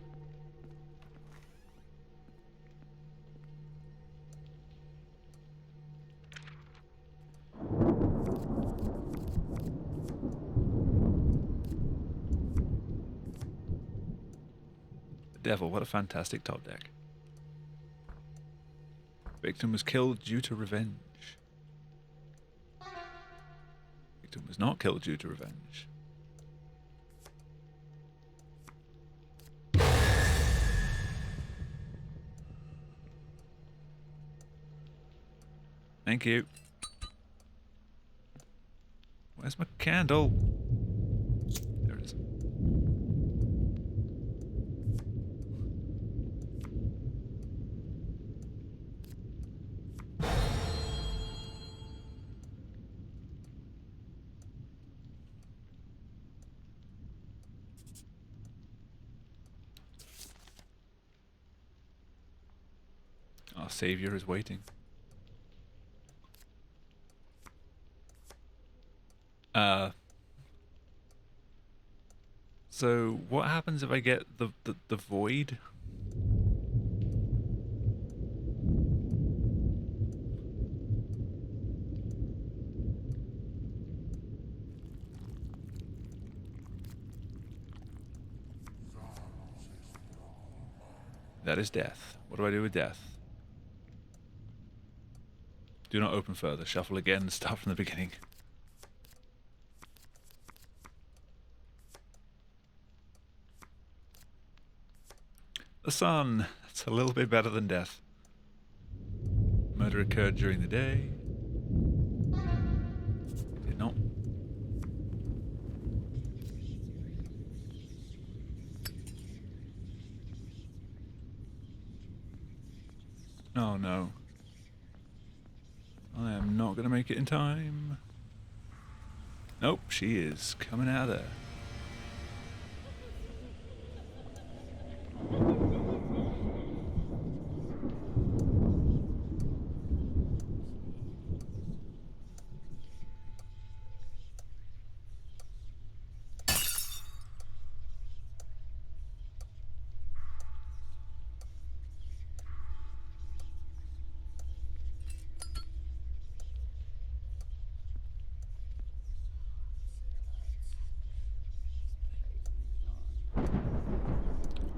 The Devil, what a fantastic top deck. Victim was killed due to revenge. Victim was not killed due to revenge. Thank you. Where's my candle? There it is. Our savior is waiting. So what happens if I get the void? That is death. What do I do with death? Do not open further. Shuffle again. Start from the beginning. The sun. That's a little bit better than death. Murder occurred during the day. It did not. Oh no. I am not going to make it in time. Nope, she is coming out of there.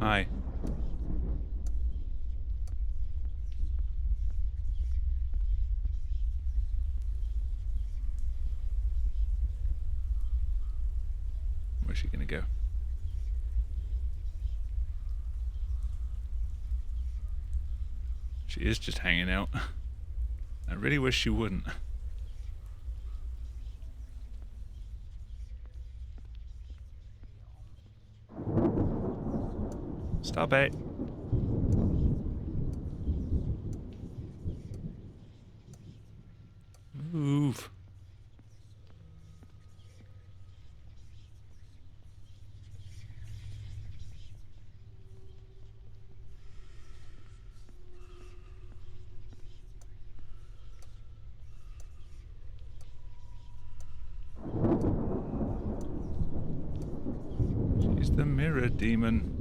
Hi. Where's she gonna go? She is just hanging out. I really wish she wouldn't. Stop it. Move. She's the mirror demon.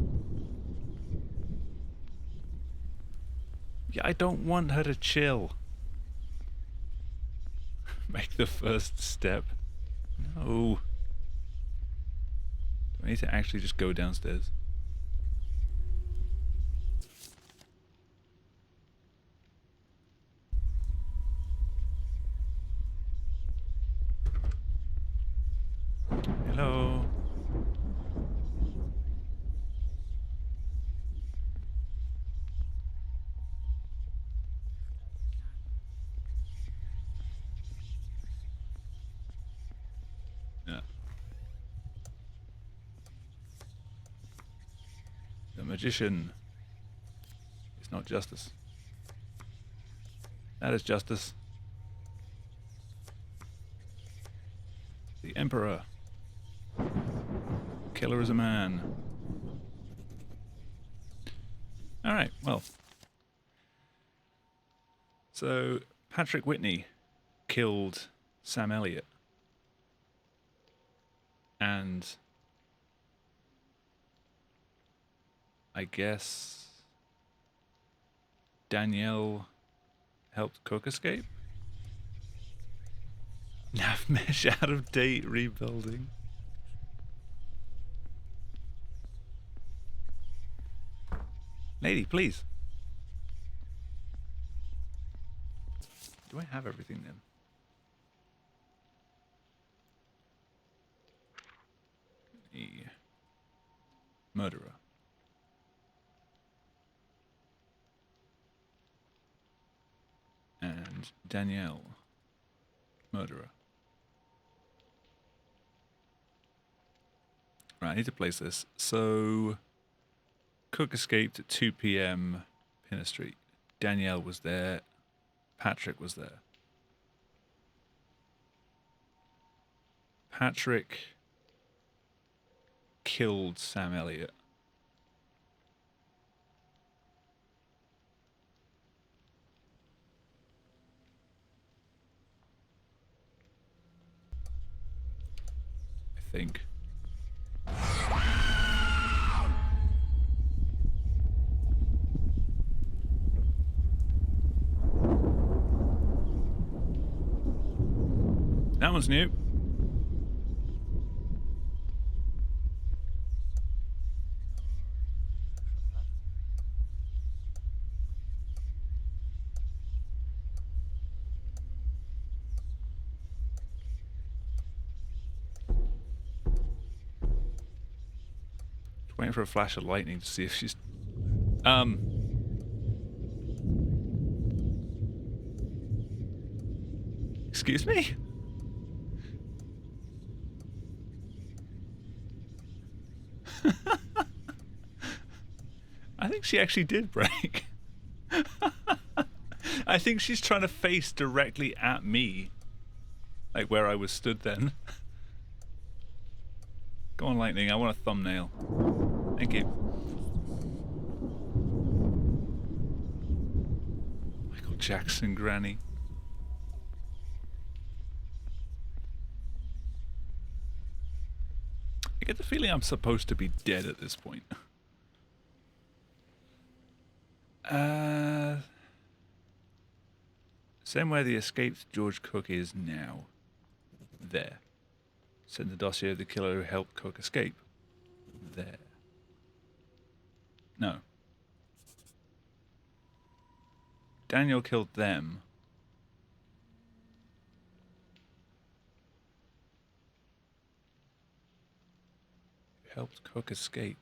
Yeah, I don't want her to chill. Make the first step. No. Do I need to actually just go downstairs? Hello. Yeah. The magician is not justice. That is justice. The Emperor. Killer is a man. Alright, well. So, Patrick Whitney killed Sam Elliott. And I guess Danielle helped Cook escape? Nav mesh out of date rebuilding. Lady, please. Do I have everything then? The murderer. And Danielle. Murderer. Right, I need to place this. So, Cook escaped at 2 p.m. Pinner Street. Danielle was there. Patrick was there. Patrick killed Sam Elliott. I think. That one's new. Waiting for a flash of lightning to see if she's... Excuse me? I think she actually did break. I think she's trying to face directly at me. Like where I was stood then. Go on, lightning. I want a thumbnail. Thank you. Michael Jackson, Granny. I get the feeling I'm supposed to be dead at this point. Same where the escaped George Cook is now. There. Send the dossier of the killer who helped Cook escape. There. No. Daniel killed them. Helped Cook escape.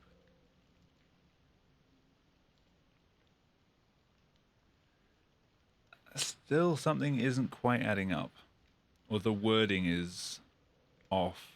Still, something isn't quite adding up. Or the wording is off.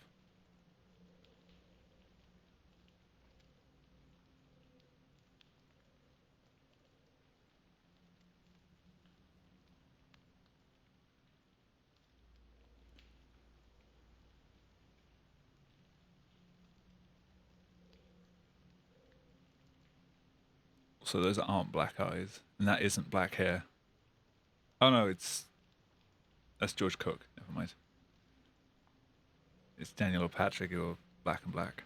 So those aren't black eyes. And that isn't black hair. Oh no, that's George Cook. Never mind. It's Daniel or Patrick or Black and Black.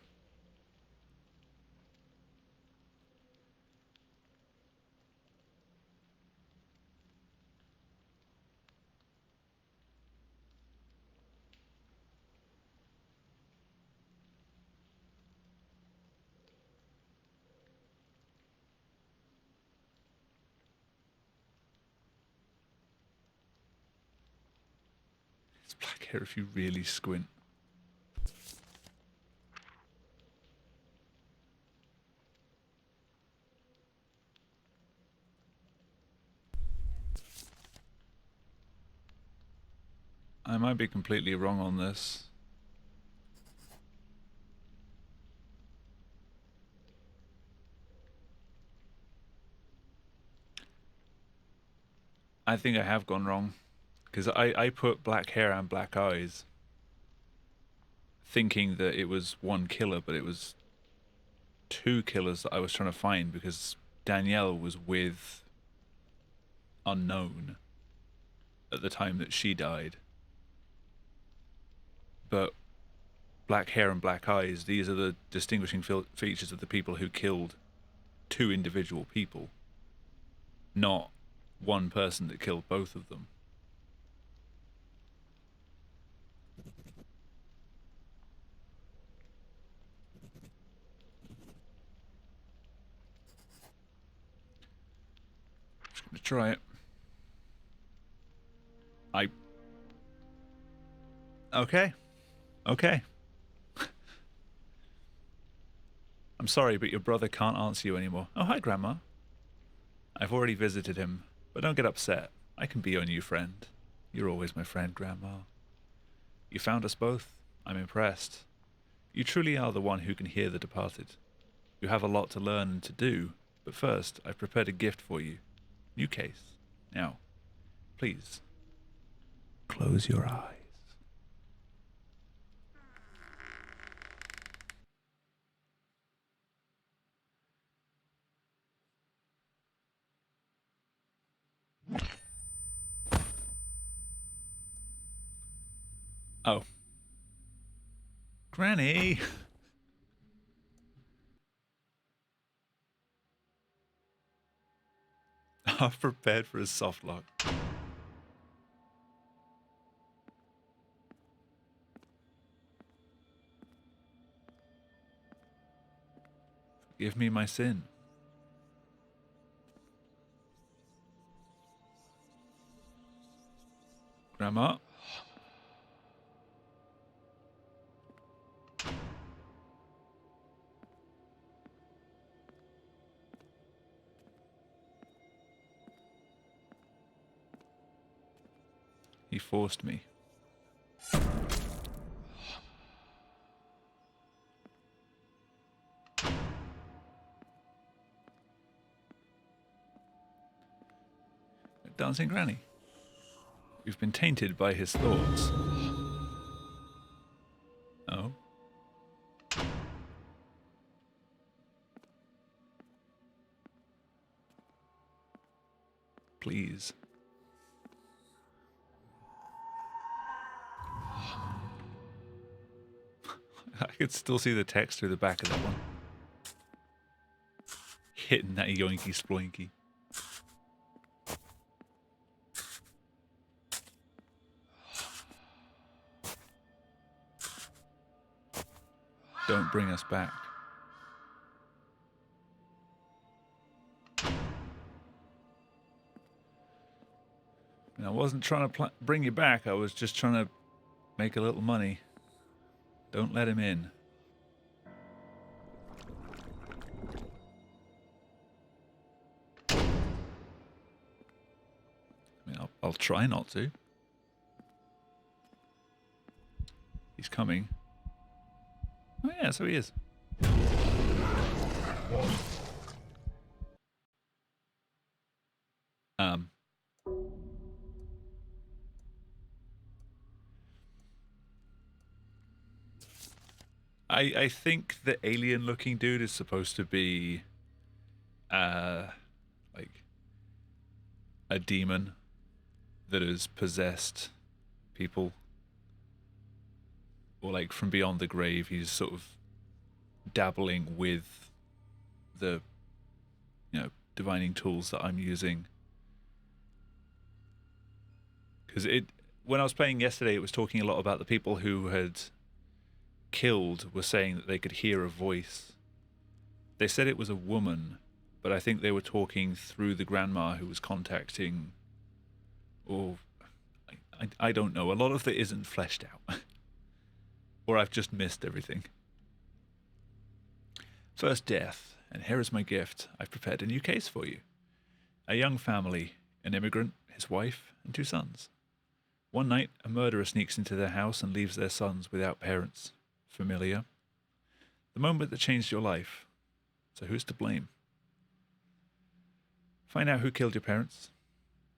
It's black hair if you really squint. I might be completely wrong on this. I think I have gone wrong. Because I put black hair and black eyes thinking that it was one killer, but it was two killers that I was trying to find because Danielle was with Unknown at the time that she died. But black hair and black eyes, these are the distinguishing features of the people who killed two individual people, not one person that killed both of them. Just gonna try it. Okay. Okay. I'm sorry, but your brother can't answer you anymore. Oh, hi, Grandma. I've already visited him, but don't get upset. I can be your new friend. You're always my friend, Grandma. You found us both. I'm impressed. You truly are the one who can hear the departed. You have a lot to learn and to do, but first, I've prepared a gift for you. New case. Now, please, close your eyes. Oh. Granny! I've prepared for a soft lock. Give me my sin. Grandma? He forced me. Dancing Granny. We've been tainted by his thoughts. Oh. Please. I could still see the text through the back of that one. Hitting that yoinky sploinky. Don't bring us back. And I wasn't trying to bring you back. I was just trying to make a little money. Don't let him in. I mean, I'll try not to. He's coming. Oh yeah, so he is. I think the alien-looking dude is supposed to be, like a demon that has possessed people, or like from beyond the grave. He's sort of dabbling with the, divining tools that I'm using. Because when I was playing yesterday, it was talking a lot about the people who had killed were saying that they could hear a voice. They said it was a woman, but I think they were talking through the grandma who was contacting, or I don't know. A lot of it isn't fleshed out. Or I've just missed everything. First death, and here is my gift. I've prepared a new case for you. A young family, an immigrant, his wife, and 2 sons. One night, a murderer sneaks into their house and leaves their sons without parents. Familiar? The moment that changed your life. So who's to blame? Find out who killed your parents.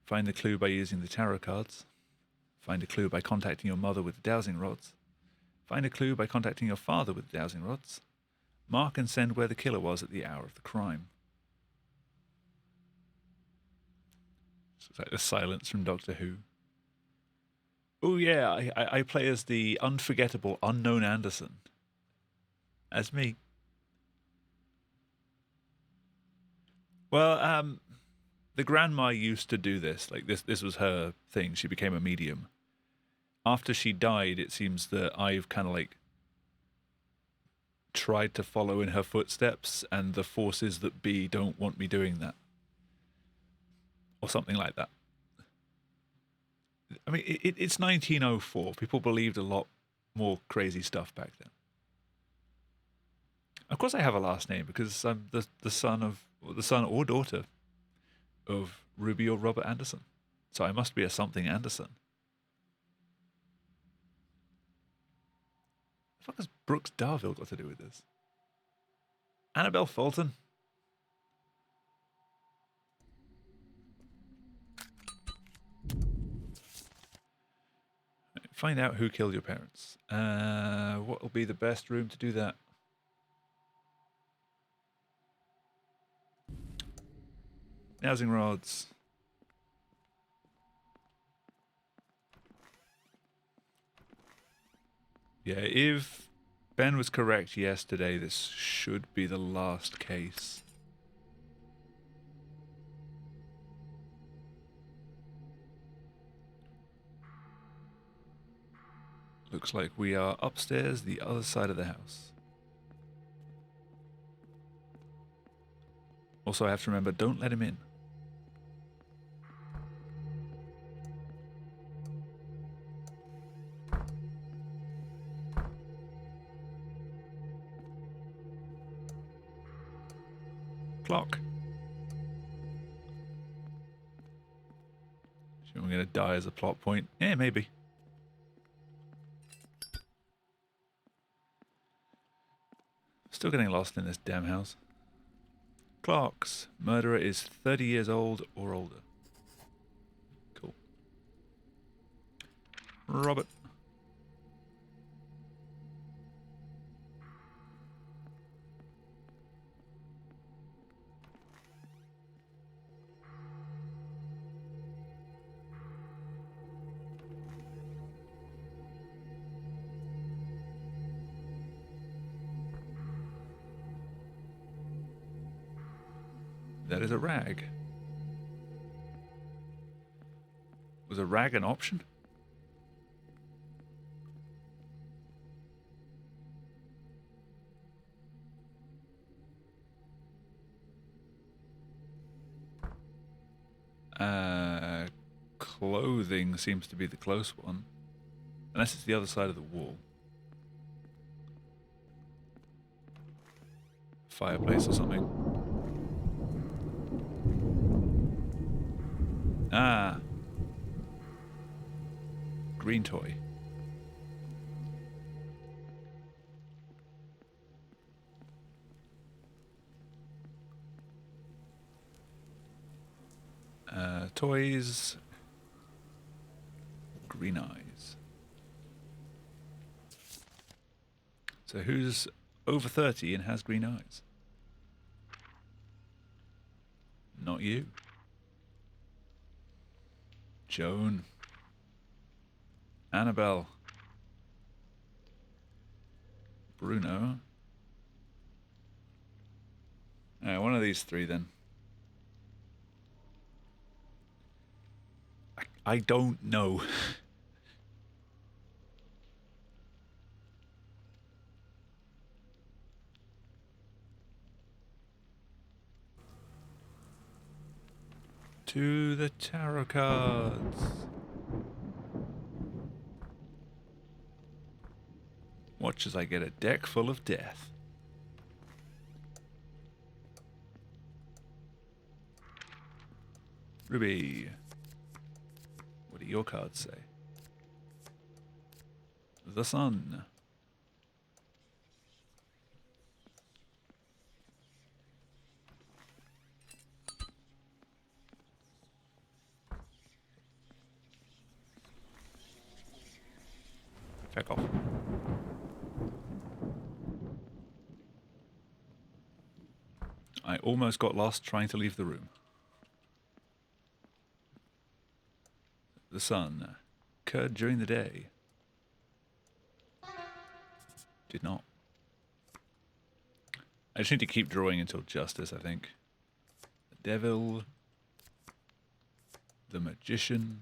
Find the clue by using the tarot cards. Find a clue by contacting your mother with the dowsing rods. Find a clue by contacting your father with the dowsing rods. Mark and send where the killer was at the hour of the crime. It's like the silence from Doctor Who. Oh yeah, I play as the unforgettable unknown Anderson. As me. Well, the grandma used to do this. Like this was her thing. She became a medium. After she died, it seems that I've kind of like tried to follow in her footsteps, and the forces that be don't want me doing that. Or something like that. I mean, it's 1904. People believed a lot more crazy stuff back then. Of course, I have a last name because I'm the son or daughter of Ruby or Robert Anderson. So I must be a something Anderson. What the fuck has Brooks Darville got to do with this? Annabelle Fulton. Find out who killed your parents. What will be the best room to do that? Dowsing rods. Yeah, if Ben was correct yesterday, this should be the last case. Looks like we are upstairs, the other side of the house. Also, I have to remember, don't let him in. Clock. So I'm going to die as a plot point? Yeah, maybe. Still getting lost in this damn house. Clocks. Murderer is 30 years old or older. Cool. Robert. That is a rag. Was a rag an option? clothing seems to be the close one. Unless it's the other side of the wall. Fireplace or something. Ah. Green toy. Toys. Green eyes. So who's over 30 and has green eyes? Not you. Joan. Annabelle. Bruno. One of these three then. I don't know. To the tarot cards. Watch as I get a deck full of death. Ruby. What do your cards say? The Sun. Check off. I almost got lost trying to leave the room. The sun occurred during the day. Did not. I just need to keep drawing until justice, I think. The devil. The magician.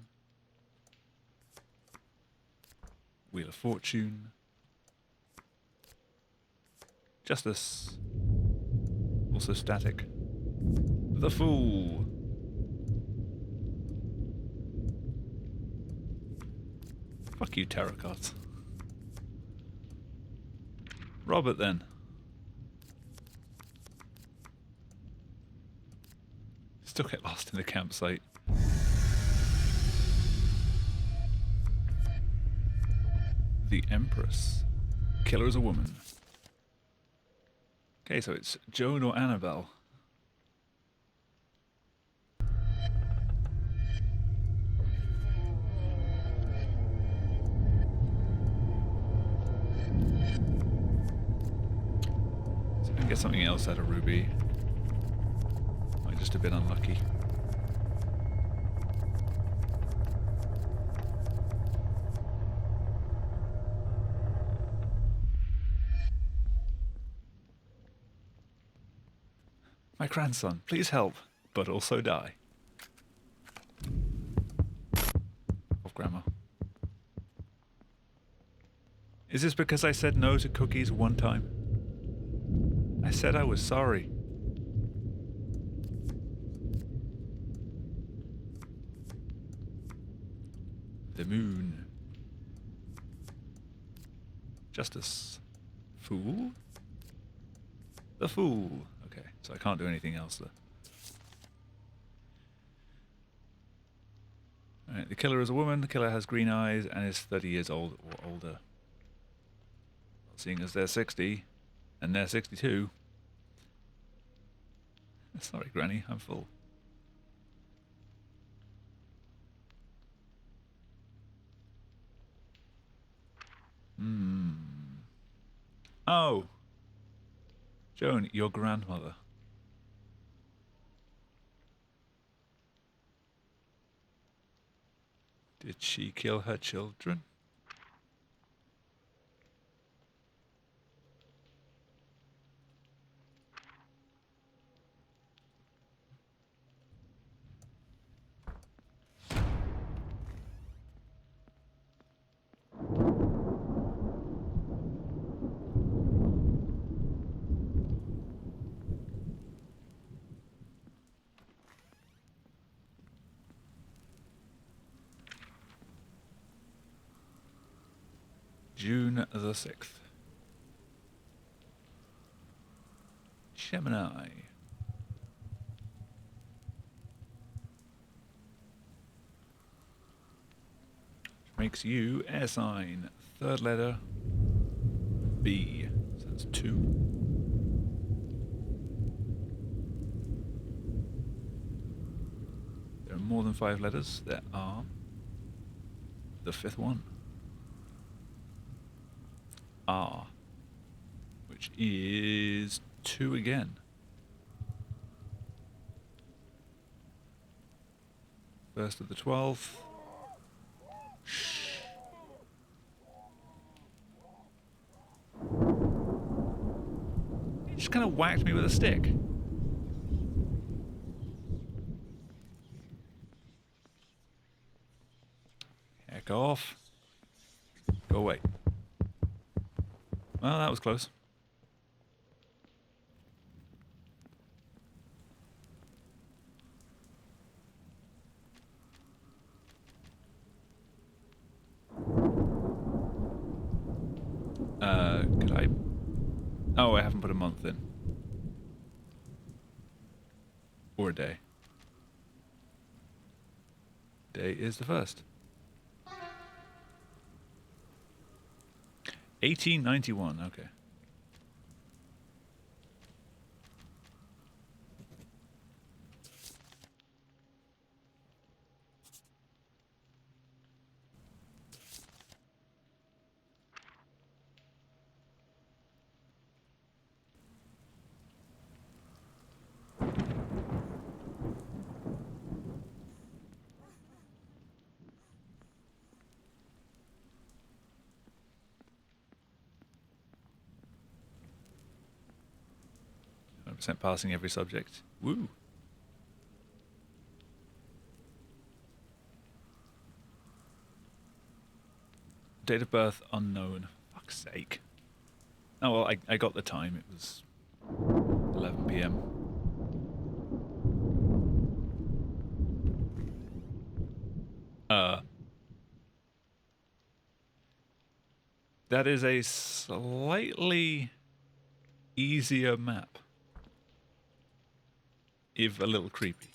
Wheel of Fortune. Justice. Also static. The Fool. Fuck you, tarot cards. Robert, then. Still get lost in the campsite. The Empress. Killer is a woman. Okay, so it's Joan or Annabelle. So I can get something else out of Ruby. I'm just a bit unlucky. My grandson, please help, but also die. Of grandma. Is this because I said no to cookies one time? I said I was sorry. The moon. Justice. Fool? The Fool. Okay, so I can't do anything else there. Alright, the killer is a woman, the killer has green eyes and is 30 years old or older. Seeing as they're 60 and they're 62. Sorry, Granny, I'm full. Oh! Joan, your grandmother. Did she kill her children? June the 6th. Gemini. Makes you air sign. Third letter B. So that's 2. There are more than 5 letters. There are the 5th one. R. Which is 2 again. First of the 12th. Shh. He just kind of whacked me with a stick. Heck off. Go away. Well, that was close. Could I? Oh, I haven't put a month in. Or a day. Day is the 1st. 1891, okay. % passing every subject. Woo! Date of birth unknown. Fuck's sake. Oh well, I got the time. It was 11 p.m. That is a slightly easier map. If a little creepy.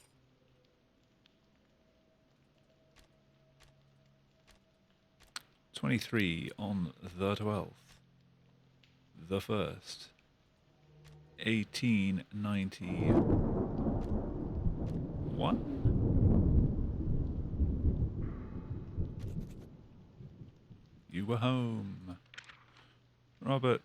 "23 on the 12th. The 1st. 1891? You were home. Robert.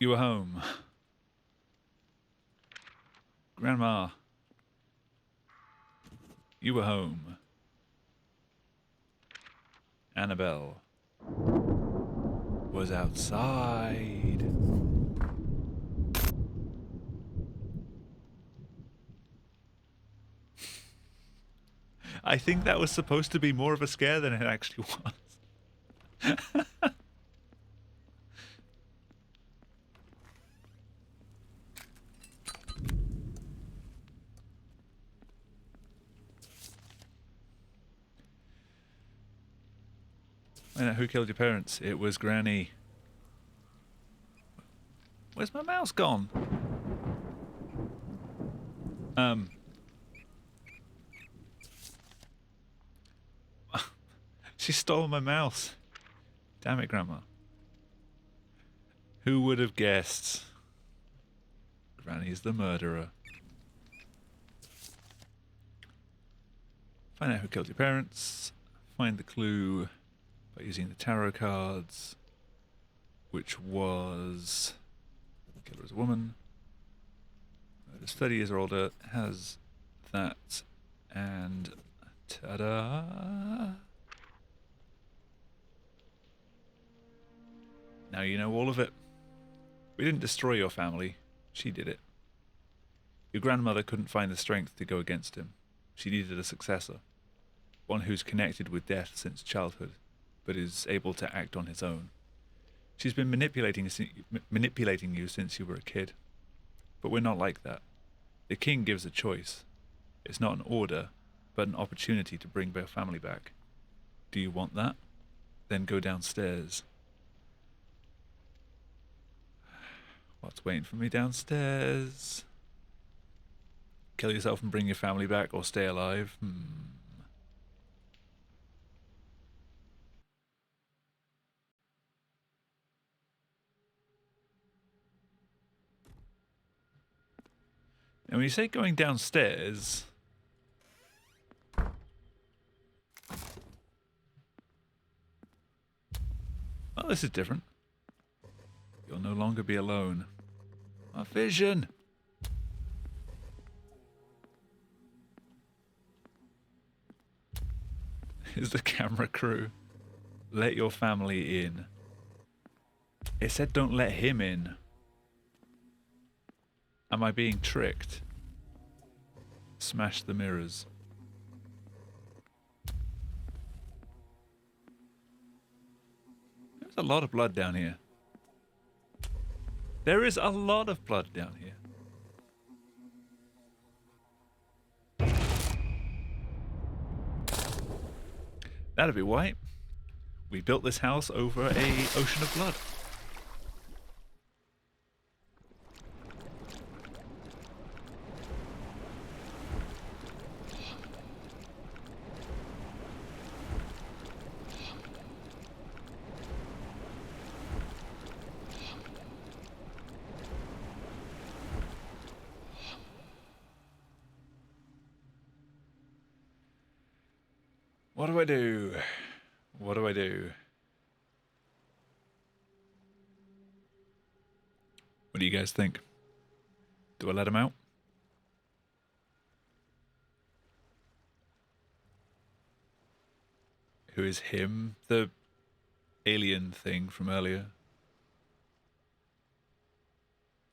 You were home. Grandma. You were home. Annabelle was outside. I think that was supposed to be more of a scare than it actually was. Who killed your parents? It was Granny. Where's my mouse gone? She stole my mouse. Damn it, Grandma. Who would have guessed? Granny's the murderer. Find out who killed your parents. Find the clue by using the tarot cards, which was killer is a woman. Is 30 years or older, has that, and ta-da! Now you know all of it. We didn't destroy your family. She did it. Your grandmother couldn't find the strength to go against him. She needed a successor. One who's connected with death since childhood, but is able to act on his own. She's been manipulating you since you were a kid. But we're not like that. The king gives a choice. It's not an order, but an opportunity to bring their family back. Do you want that? Then go downstairs. What's waiting for me downstairs? Kill yourself and bring your family back, or stay alive? And when you say going downstairs... Oh, this is different. You'll no longer be alone. A vision! Is the camera crew. Let your family in. It said don't let him in. Am I being tricked? Smash the mirrors. There's a lot of blood down here. There is a lot of blood down here. That'd be why. We built this house over a ocean of blood. What do I do? What do I do? What do you guys think? Do I let him out? Who is him? The alien thing from earlier.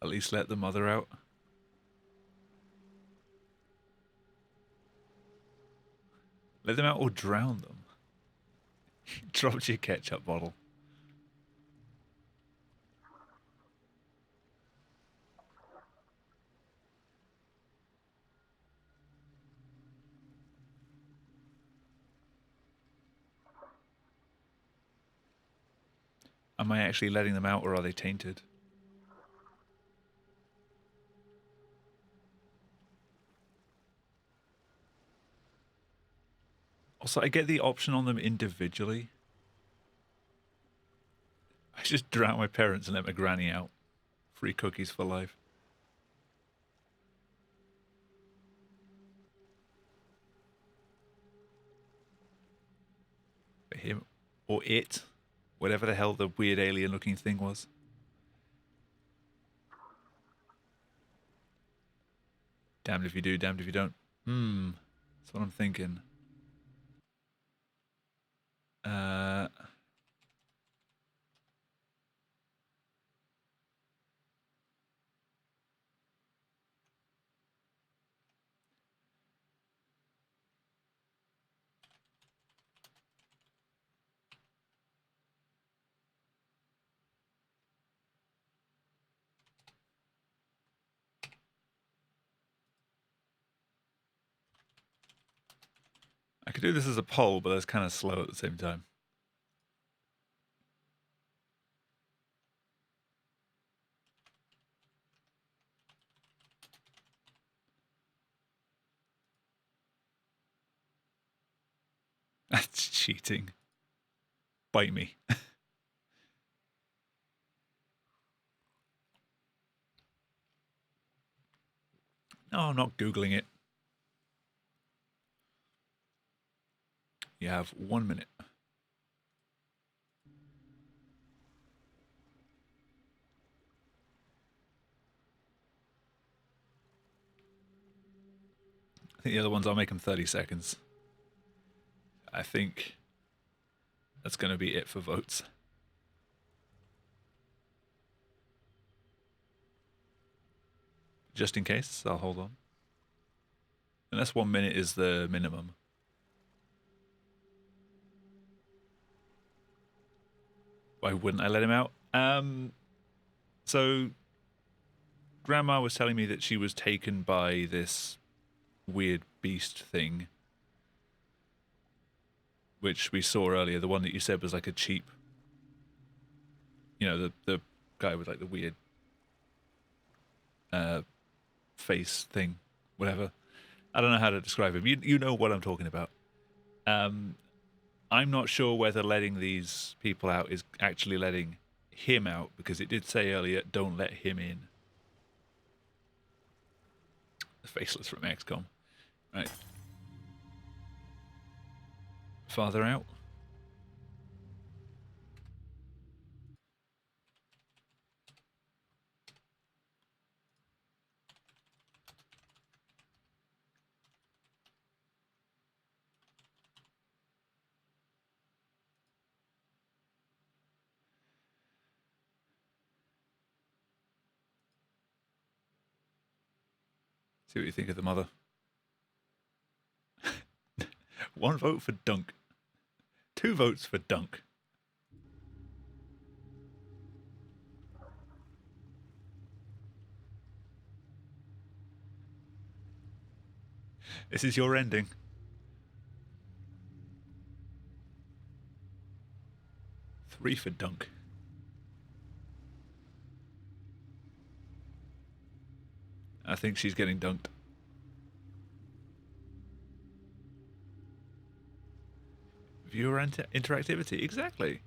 At least let the mother out. Let them out or drown them. Dropped your ketchup bottle. Am I actually letting them out, or are they tainted? Also, I get the option on them individually. I just drown my parents and let my granny out. Free cookies for life. But him or it, whatever the hell the weird alien looking thing was. Damned if you do, damned if you don't. That's what I'm thinking. I could do this as a poll, but that's kind of slow at the same time. That's cheating. Bite me. No, I'm not Googling it. You have 1 minute. I think the other ones, I'll make them 30 seconds. I think that's going to be it for votes. Just in case, I'll hold on. Unless 1 minute is the minimum. Why wouldn't I let him out? So Grandma was telling me that she was taken by this weird beast thing, which we saw earlier. The one that you said was like a cheap, the guy with like the weird face thing, whatever. I don't know how to describe him. You know what I'm talking about. I'm not sure whether letting these people out is actually letting him out, because it did say earlier, don't let him in. The faceless from XCOM. Right. Farther out. See what you think of the mother. 1 vote for Dunk. 2 votes for Dunk. This is your ending. Three for Dunk. I think she's getting dunked. Viewer interactivity, exactly.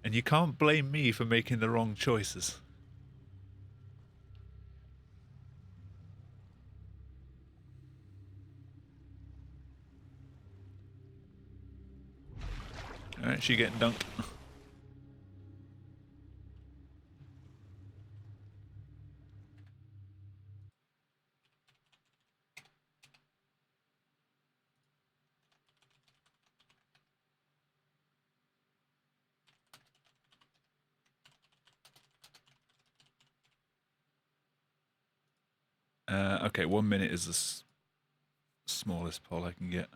And you can't blame me for making the wrong choices. Alright, she getting dunked. Okay, 1 minute is the smallest poll I can get.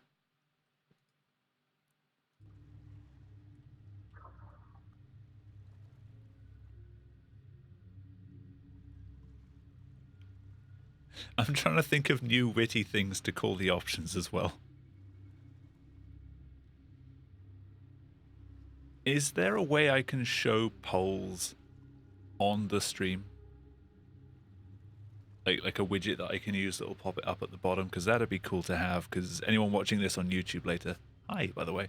I'm trying to think of new witty things to call the options as well. Is there a way I can show polls on the stream? Like a widget that I can use that will pop it up at the bottom, because that'd be cool to have, because anyone watching this on YouTube later, hi, by the way,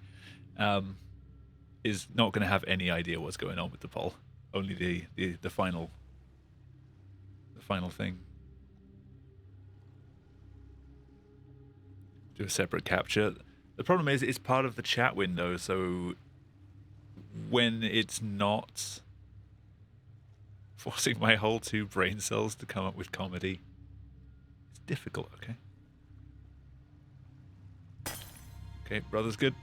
is not going to have any idea what's going on with the poll. Only the final thing. Do a separate capture. The problem is it's part of the chat window, so when it's not forcing my whole 2 brain cells to come up with comedy, it's difficult, okay? Okay, brother's good.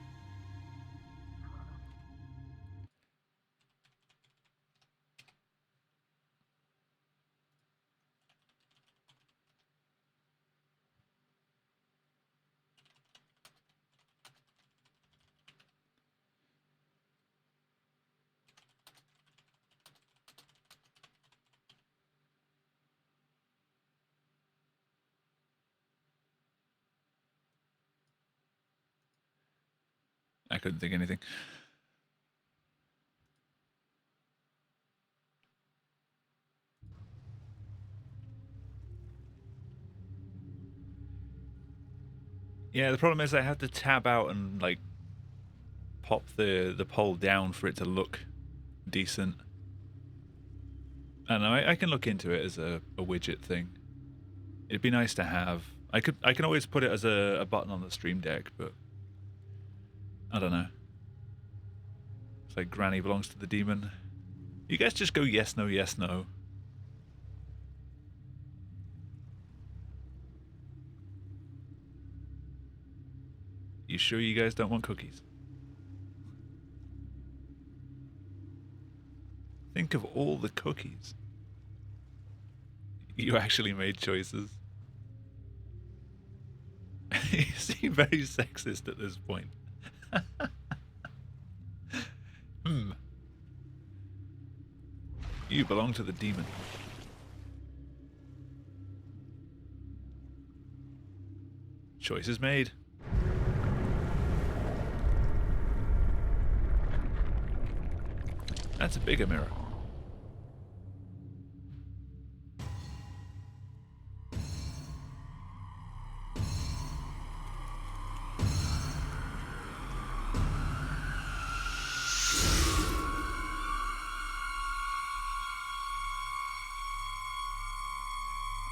I couldn't think of anything. Yeah, the problem is I have to tab out and like pop the poll down for it to look decent. I don't know, I can look into it as a widget thing. It'd be nice to have. I can always put it as a button on the stream deck, but I don't know. It's like Granny belongs to the demon. You guys just go yes, no, yes, no. You sure you guys don't want cookies? Think of all the cookies. You actually made choices. You seem very sexist at this point. You belong to the demon. Choices made. That's a bigger mirror.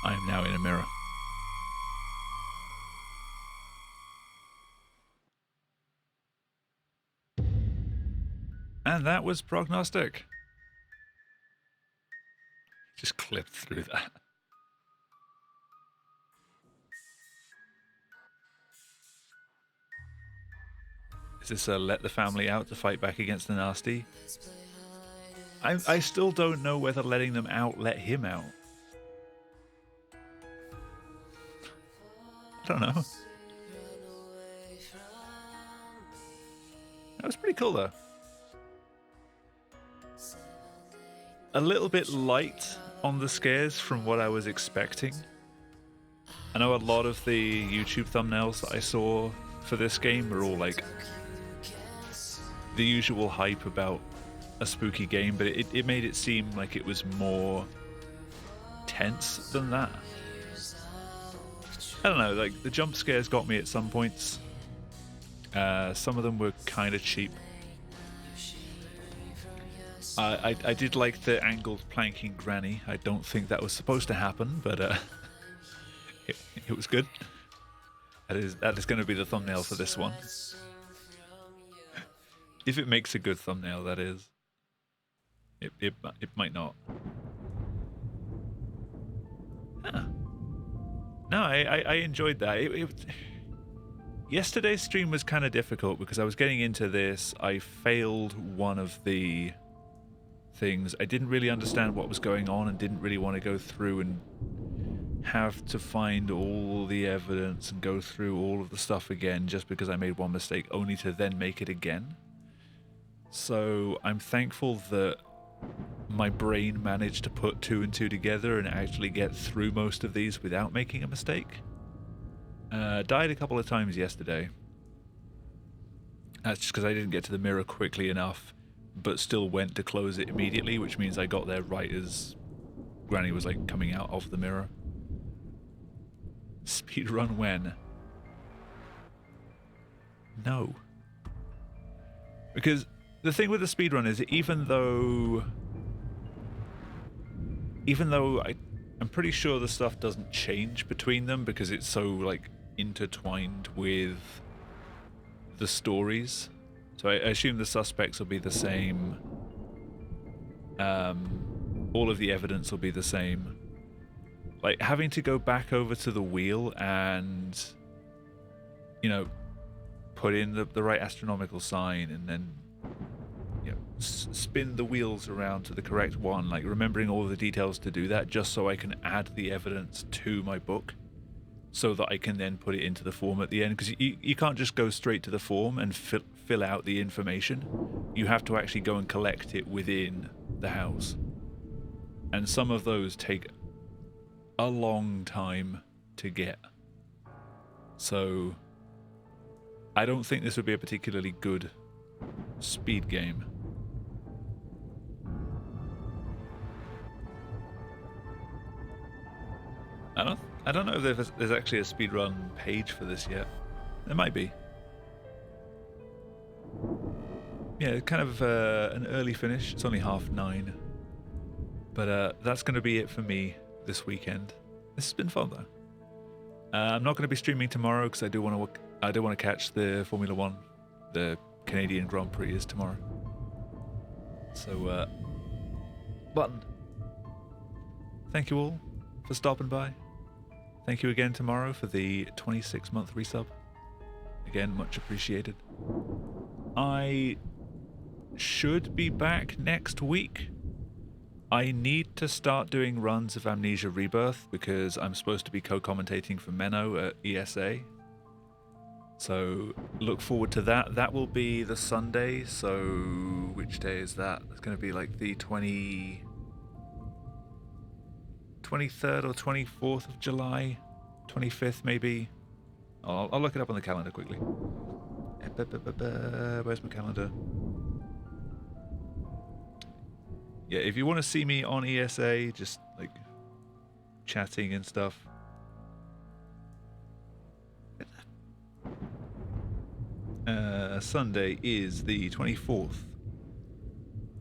I am now in a mirror. And that was Prognostic. Just clipped through that. Is this a let the family out to fight back against the nasty? I still don't know whether letting them out let him out. I don't know. That was pretty cool though. A little bit light on the scares from what I was expecting. I know a lot of the YouTube thumbnails that I saw for this game were all like the usual hype about a spooky game, but it made it seem like it was more tense than that. I don't know, like the jump scares got me at some points. Some of them were kind of cheap. I did like the angled planking granny. I don't think that was supposed to happen, but it was good. That is going to be the thumbnail for this one. If it makes a good thumbnail, that is. It might not. Huh. No, I enjoyed that. Yesterday's stream was kind of difficult because I was getting into this. I failed one of the things. I didn't really understand what was going on and didn't really want to go through and have to find all the evidence and go through all of the stuff again just because I made one mistake, only to then make it again. So I'm thankful that my brain managed to put 2 and 2 together and actually get through most of these without making a mistake. Died a couple of times yesterday. That's just because I didn't get to the mirror quickly enough, but still went to close it immediately, which means I got there right as Granny was like coming out of the mirror. Speedrun when? No. Because the thing with the speedrun is even though I'm pretty sure the stuff doesn't change between them because it's so like intertwined with the stories. So I assume the suspects will be the same. All of the evidence will be the same. Like having to go back over to the wheel and, you know, put in the right astronomical sign and then, you know, spin the wheels around to the correct one. Like remembering all the details to do that just so I can add the evidence to my book, so that I can then put it into the form at the end. Because you can't just go straight to the form and fill out the information. You have to actually go and collect it within the house. And some of those take a long time to get. So I don't think this would be a particularly good speed game. I don't know if there's actually a speedrun page for this yet. There might be. Yeah, kind of an early finish. It's only 9:30. But that's going to be it for me this weekend. This has been fun though. I'm not going to be streaming tomorrow because I do want to catch the Formula One. The Canadian Grand Prix is tomorrow. So, button. Thank you all for stopping by. Thank you again tomorrow for the 26-month resub. Again, much appreciated. I should be back next week. I need to start doing runs of Amnesia Rebirth because I'm supposed to be co-commentating for Menno at ESA. So look forward to that. That will be the Sunday, so which day is that? It's going to be like the 23rd or 24th of July, 25th maybe. I'll look it up on the calendar quickly. Where's my calendar? Yeah, if you want to see me on ESA, just like chatting and stuff. Sunday is the 24th.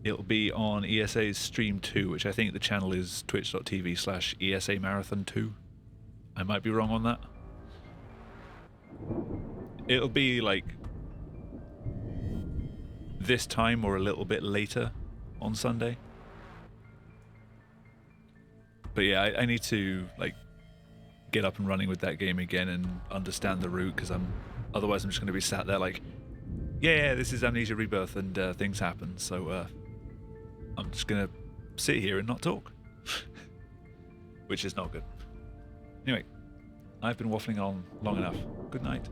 It'll be on ESA's Stream 2, which I think the channel is twitch.tv/ESA Marathon 2. I might be wrong on that. It'll be like this time or a little bit later on Sunday. But yeah, I need to like get up and running with that game again and understand the route, because otherwise I'm just going to be sat there like, yeah, this is Amnesia Rebirth and things happen. So I'm just going to sit here and not talk, which is not good. Anyway, I've been waffling on long enough. Good night.